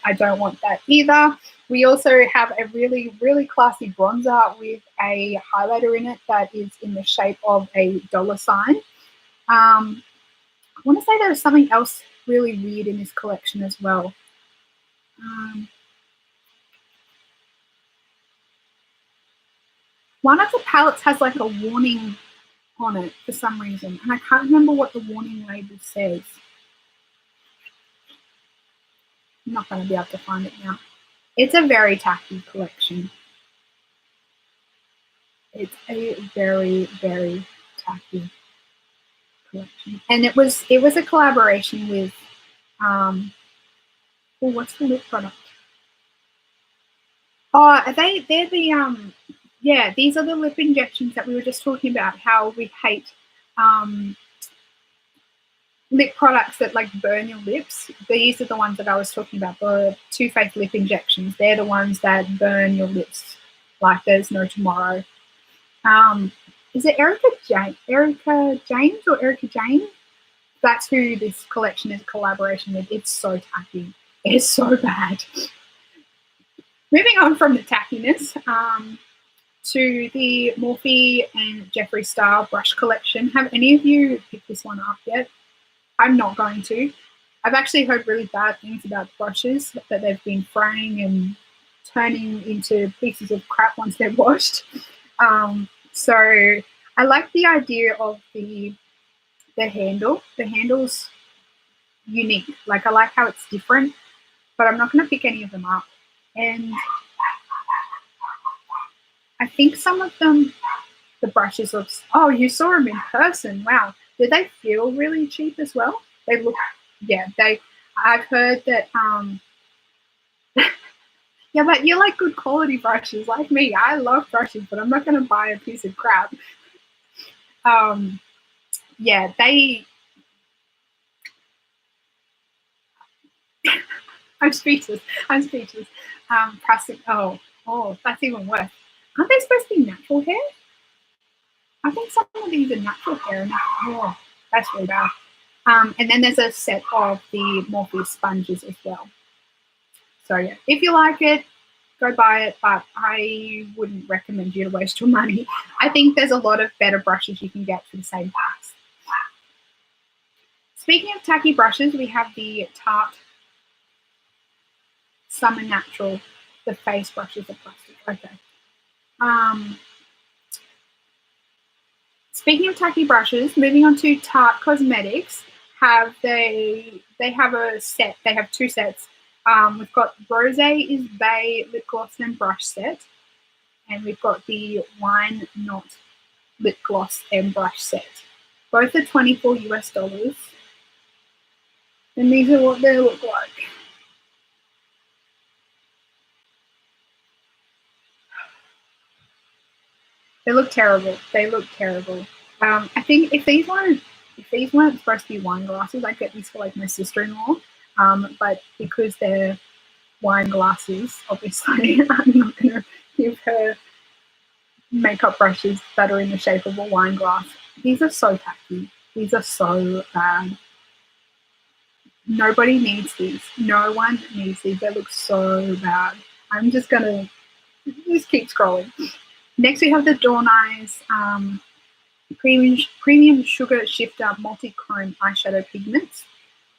I don't want that either. We also have a really classy bronzer with a highlighter in it that is in the shape of a $sign. I want to say there's something else really weird in this collection as well. One of the palettes has like a warning on it for some reason, and I can't remember what the warning label says. I'm not going to be able to find it now. It's a very tacky collection. It's a very tacky collection, and it was a collaboration with what's the lip product? Oh, they're the yeah, these are the lip injections that we were just talking about, how we hate lip products that like burn your lips. These are the ones that I was talking about, the Too Faced lip injections. They're the ones that burn your lips like there's no tomorrow. Is it Erica James or Erica Jane? That's who this collection is a collaboration with. It's so tacky. It's so bad. Moving on from the tackiness to the Morphe and Jeffree Star brush collection. Have any of you picked this one up yet? I'm not going to. I've actually heard really bad things about brushes, that they've been fraying and turning into pieces of crap once they're washed. So I like the idea of the handle. The handle's unique. Like, I like how it's different, but I'm not going to pick any of them up. And I think some of them, the brushes look, oh, you saw them in person. Wow. Did they feel really cheap as well? They look, yeah, I've heard that, yeah, but you like good quality brushes like me. I love brushes, but I'm not going to buy a piece of crap. Yeah, I'm speechless. Plastic, oh, that's even worse. Aren't they supposed to be natural hair? I think some of these are natural hair. Oh, that's really bad. And then there's a set of the Morphe sponges as well. So yeah, if you like it, go buy it, but I wouldn't recommend you to waste your money. I think there's a lot of better brushes you can get for the same price. Speaking of tacky brushes, we have the Tarte Summer Natural. The face brushes are plastic. Okay. Speaking of tacky brushes, moving on to Tarte Cosmetics, they have a set. They have two sets. We've got Rose is Bay lip gloss and brush set, and we've got the Wine Not lip gloss and brush set. Both are $24 US, and these are what they look like. They look terrible. They look terrible. I think if these weren't supposed to be wine glasses, I'd get these for like my sister-in-law. But because they're wine glasses, obviously, I'm not going to give her makeup brushes that are in the shape of a wine glass. These are so tacky. These are so bad. Nobody needs these. No one needs these. They look so bad. I'm just going to just keep scrolling. Next, we have the Dawn Eyes Premium Sugar Shifter Multi-Chrome Eyeshadow Pigments.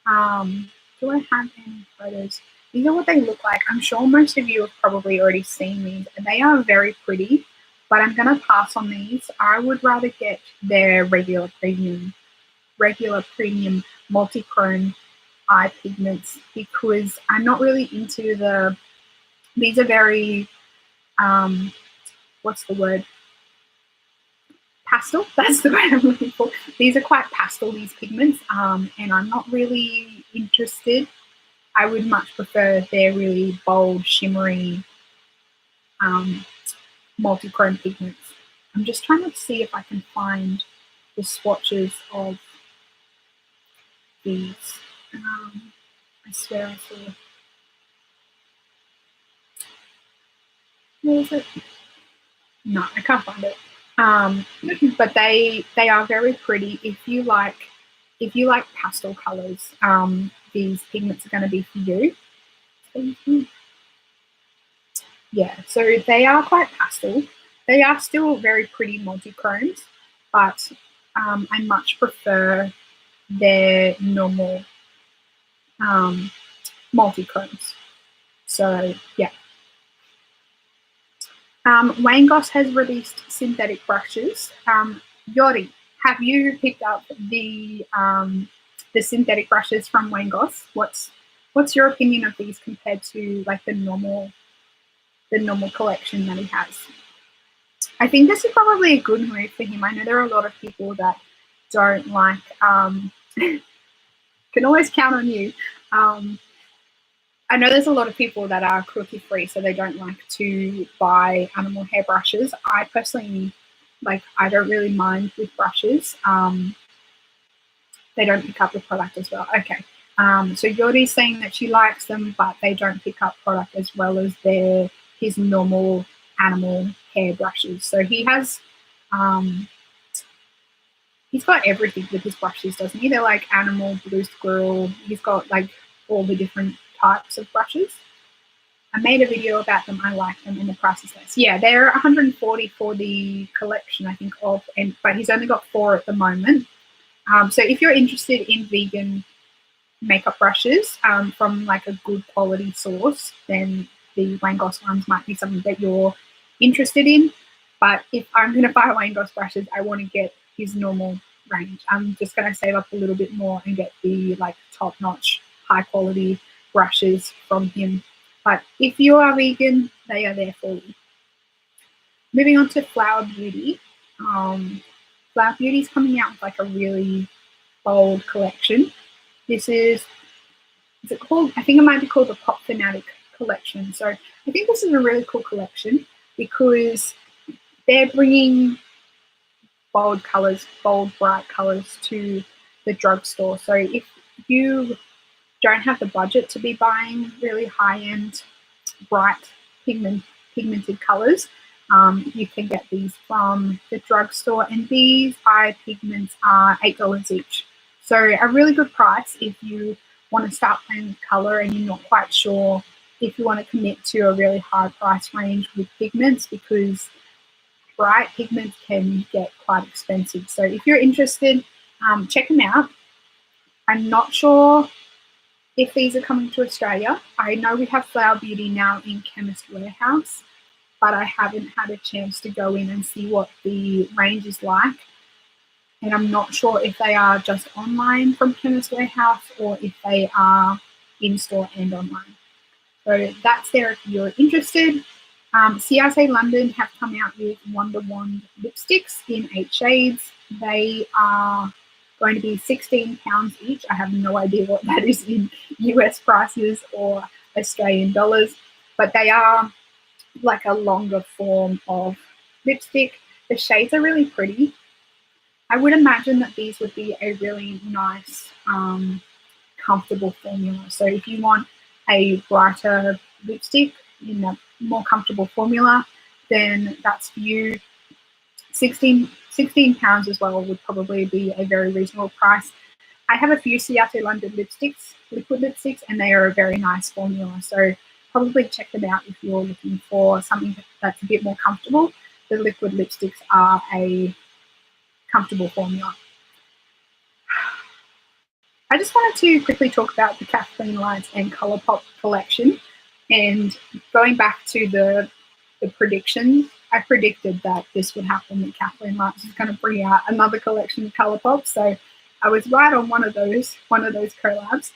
Do I have any photos? These are what they look like. I'm sure most of you have probably already seen these. They are very pretty, but I'm going to pass on these. I would rather get their regular premium multi-chrome eye pigments because I'm not really into these are very, what's the word? Pastel, that's the word I'm looking for. These are quite pastel, these pigments, and I'm not really interested. I would much prefer their really bold, shimmery, multi-chrome pigments. I'm just trying to see if I can find the swatches of these. I swear I saw. Where is it? No, I can't find it. But they are very pretty. If you like pastel colors, these pigments are going to be for you. Yeah, so they are quite pastel. They are still very pretty multi-chromes, but I much prefer their normal multi-chromes. So yeah. Wayne Goss has released synthetic brushes. Yori, have you picked up the synthetic brushes from Wayne Goss? What's your opinion of these compared to like the normal collection that he has? I think this is probably a good move for him. I know there are a lot of people that don't like. Can always count on you. I know there's a lot of people that are cruelty-free, so they don't like to buy animal hair brushes. I personally, I don't really mind with brushes. They don't pick up the product as well. Okay. So Yodi's saying that she likes them, but they don't pick up product as well as his normal animal hair brushes. So he has, he's got everything with his brushes, doesn't he? They're like animal, blue squirrel. He's got like all the different types of brushes. I made a video about them. I like them, and the price is less. Yeah, they're $140 for the collection, I think, but he's only got 4 at the moment. So if you're interested in vegan makeup brushes from like a good quality source, then the Wayne Goss ones might be something that you're interested in. But if I'm going to buy Wayne Goss brushes, I want to get his normal range. I'm just going to save up a little bit more and get the like top-notch, high-quality brushes from him. But if you are vegan, they are there for you. Moving on to Flower Beauty. Flower Beauty is coming out with like a really bold collection. This is it called? I think it might be called the Pop Fanatic collection. So I think this is a really cool collection because they're bringing bold colors, bold, bright colors to the drugstore. So if you don't have the budget to be buying really high-end, bright, pigmented colors, you can get these from the drugstore. And these eye pigments are $8 each. So a really good price if you want to start playing with color and you're not quite sure if you want to commit to a really high price range with pigments, because bright pigments can get quite expensive. So if you're interested, check them out. I'm not sure if these are coming to Australia. I know we have Flower Beauty now in Chemist Warehouse, but I haven't had a chance to go in and see what the range is like. and I'm not sure if they are just online from Chemist Warehouse or if they are in-store and online. So that's there if you're interested. Ciate London have come out with Wonder Wand lipsticks in 8 shades. They are going to be £16 each. I have no idea what that is in US prices or Australian dollars, but they are like a longer form of lipstick. The shades are really pretty. I would imagine that these would be a really nice, comfortable formula. So if you want a brighter lipstick in a more comfortable formula, then that's for you. £16 as well would probably be a very reasonable price. I have a few Ciate London lipsticks, liquid lipsticks, and they are a very nice formula. So probably check them out if you're looking for something that's a bit more comfortable. The liquid lipsticks are a comfortable formula. I just wanted to quickly talk about the Kathleen Lights and Colourpop collection. And going back to the predictions, I predicted that this would happen, that Kathleen Lights is going to bring out another collection of Colourpop. So I was right on one of those collabs.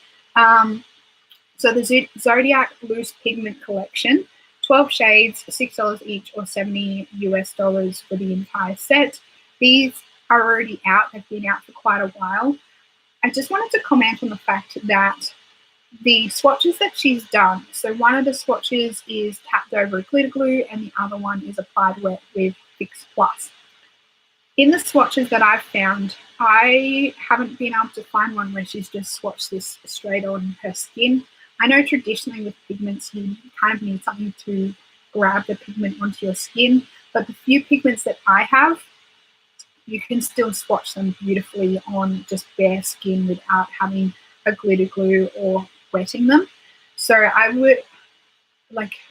So the Zodiac Loose Pigment Collection, 12 shades, $6 each, or $70 US for the entire set. These are already out. They've been out for quite a while. I just wanted to comment on the fact that the swatches that she's done, so one of the swatches is tapped over with glitter glue and the other one is applied wet with Fix Plus. In the swatches that I've found, I haven't been able to find one where she's just swatched this straight on her skin. I know traditionally with pigments you kind of need something to grab the pigment onto your skin, but the few pigments that I have, you can still swatch them beautifully on just bare skin without having a glitter glue or wetting them. So I would,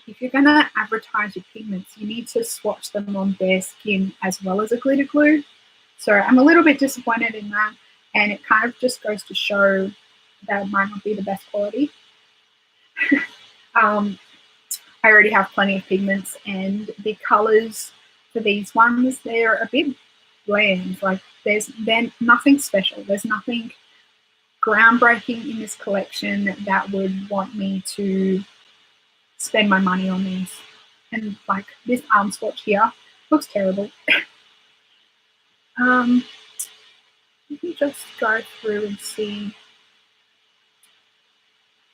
if you're going to advertise your pigments, you need to swatch them on bare skin as well as a glitter glue. So I'm a little bit disappointed in that, and it kind of just goes to show that it might not be the best quality. I already have plenty of pigments, and the colors for these ones, they're a bit bland. There's nothing special. There's nothing groundbreaking in this collection that would want me to spend my money on these. And this arm swatch here looks terrible. Let me just go through and see.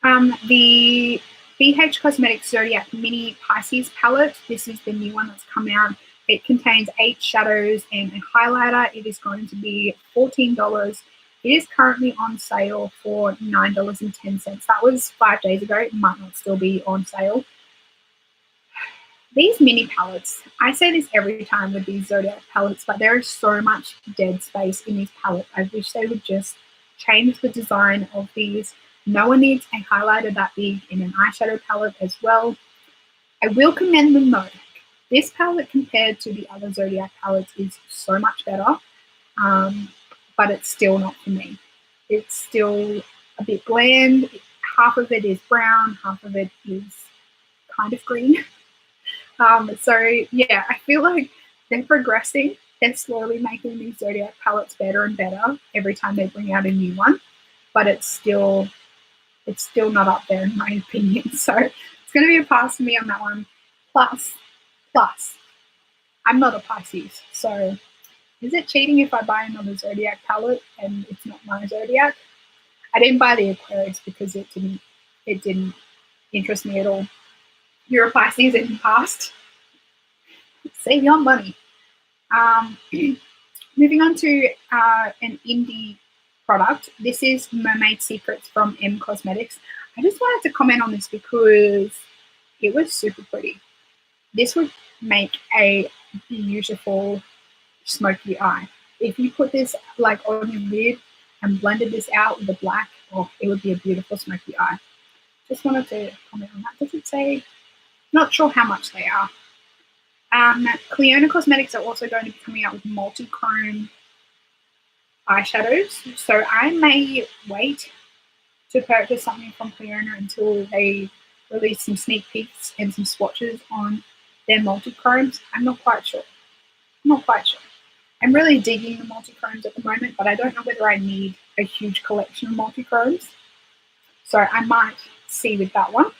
The BH Cosmetics Zodiac Mini Pisces palette. This is the new one that's come out. It contains 8 shadows and a highlighter. It is going to be $14. It is currently on sale for $9.10. That was 5 days ago. It might not still be on sale. These mini palettes, I say this every time with these Zodiac palettes, but there is so much dead space in these palettes. I wish they would just change the design of these. No one needs a highlighter that big in an eyeshadow palette as well. I will commend them though. This palette compared to the other Zodiac palettes is so much better, but it's still not for me. It's still a bit bland. Half of it is brown, half of it is kind of green. So yeah, I feel like they're progressing. They're slowly making these Zodiac palettes better and better every time they bring out a new one, but it's still not up there in my opinion. So it's going to be a pass for me on that one. Plus, I'm not a Pisces, so is it cheating if I buy another Zodiac palette and it's not my Zodiac? I didn't buy the Aquarius because it didn't interest me at all. You're a Pisces and you passed. Save your money. Moving on to an indie product. This is Mermaid Secrets from M Cosmetics. I just wanted to comment on this because it was super pretty. This would make a beautiful smoky eye. If you put this on your lid and blended this out with the black, it would be a beautiful smoky eye. Just wanted to comment on that. Does it say? Not sure how much they are. Clionadh Cosmetics are also going to be coming out with multi-chrome eyeshadows. So I may wait to purchase something from Clionadh until they release some sneak peeks and some swatches on their multi-chromes. I'm not quite sure. I'm really digging the multichromes at the moment, but I don't know whether I need a huge collection of multichromes. So I might see with that one.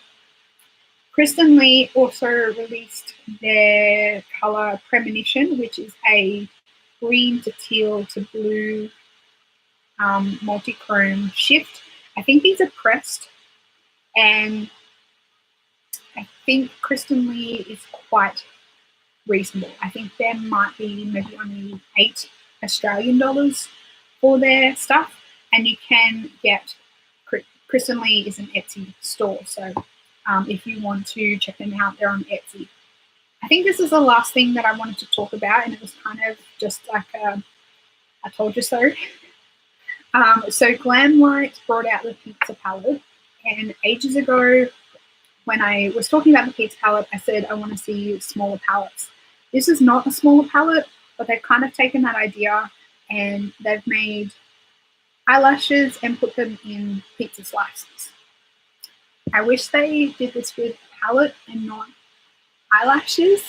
Kristen Lee also released their color Premonition, which is a green to teal to blue multi-chrome shift. I think these are pressed, and I think Kristen Lee is quite reasonable. I think there might be maybe only $8 Australian for their stuff, and you can get Kristen Lee is an Etsy store, so if you want to check them out, they're on Etsy. I think this is the last thing that I wanted to talk about, and it was kind of just like a I told you so. So Glamlite brought out the pizza palette, and ages ago when I was talking about the pizza palette, I said I want to see smaller palettes. This is not a smaller palette, but they've kind of taken that idea and they've made eyelashes and put them in pizza slices. I wish they did this with palette and not eyelashes.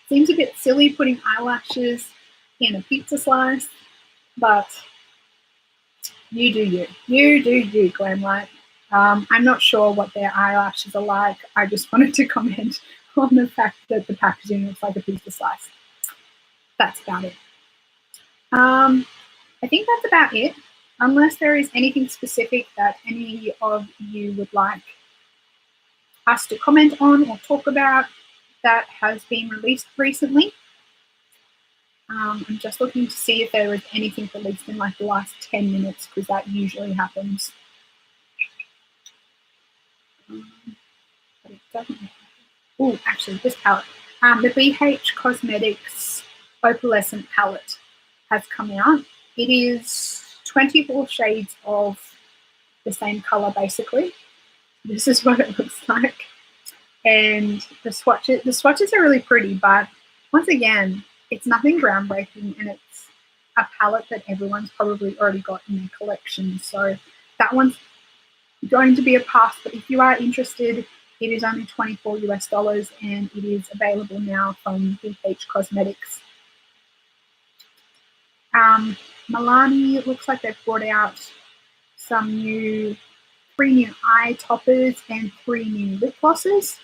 Seems a bit silly putting eyelashes in a pizza slice, but you do you. You do you, Glamlite. I'm not sure what their eyelashes are like. I just wanted to comment on the fact that the packaging looks like a pizza slice. That's about it. I think that's about it, unless there is anything specific that any of you would like us to comment on or talk about that has been released recently. I'm just looking to see if there was anything released in like the last 10 minutes, because that usually happens. But it doesn't. Oh, actually, this palette. The BH Cosmetics Opalescent palette has come out. It is 24 shades of the same color, basically. This is what it looks like. And the swatches are really pretty, but once again, it's nothing groundbreaking, and it's a palette that everyone's probably already got in their collection. So that one's going to be a pass, but if you are interested, it is only $24 US, and it is available now from BH Cosmetics. Milani, looks like they've brought out some 3 new eye toppers and 3 new lip glosses.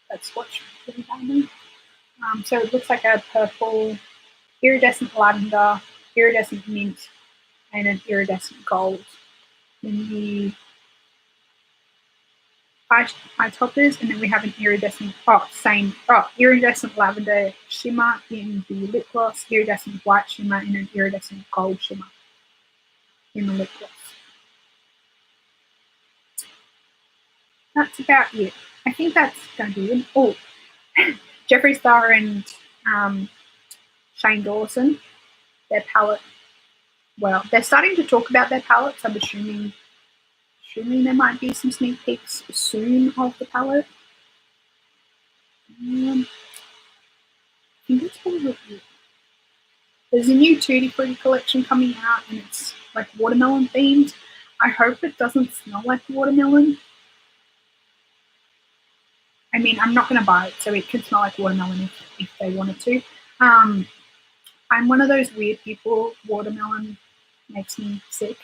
Let's swatch really badly. So it looks like a purple, iridescent lavender, iridescent mint, and an iridescent gold in the eye toppers, and then we have an iridescent iridescent lavender shimmer in the lip gloss, iridescent white shimmer, and an iridescent gold shimmer in the lip gloss. That's about it. I think that's going to be it. Oh, Jeffree Star and Shane Dawson, their palette. Well, they're starting to talk about their palettes. I'm assuming there might be some sneak peeks soon of the palette. I think that's probably it. There's a new Tutti Frutti collection coming out, and it's like watermelon themed. I hope it doesn't smell like watermelon. I mean, I'm not going to buy it, so it could smell like watermelon if they wanted to. I'm one of those weird people. Watermelon makes me sick.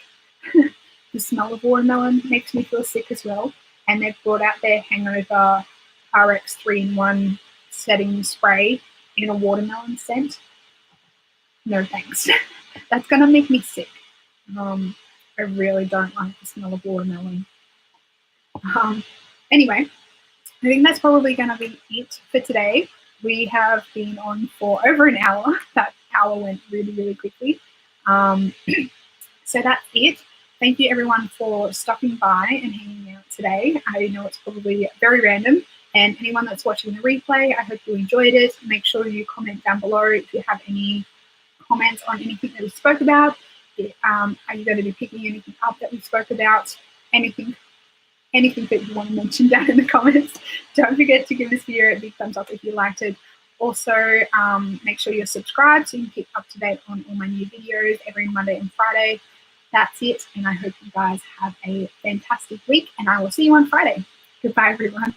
The smell of watermelon makes me feel sick as well. And they've brought out their Hangover RX 3-in-1 setting spray in a watermelon scent. No thanks. That's going to make me sick. I really don't like the smell of watermelon. Anyway, I think that's probably going to be it for today. We have been on for over an hour. That hour went really, really quickly. So that's it. Thank you, everyone, for stopping by and hanging out today. I know it's probably very random. And anyone that's watching the replay, I hope you enjoyed it. Make sure you comment down below if you have any comments on anything that we spoke about. Are you going to be picking anything up that we spoke about? Anything that you want to mention down in the comments. Don't forget to give this video a big thumbs up if you liked it. Also, make sure you're subscribed so you can keep up to date on all my new videos every Monday and Friday. That's it, and I hope you guys have a fantastic week, and I will see you on Friday. Goodbye, everyone.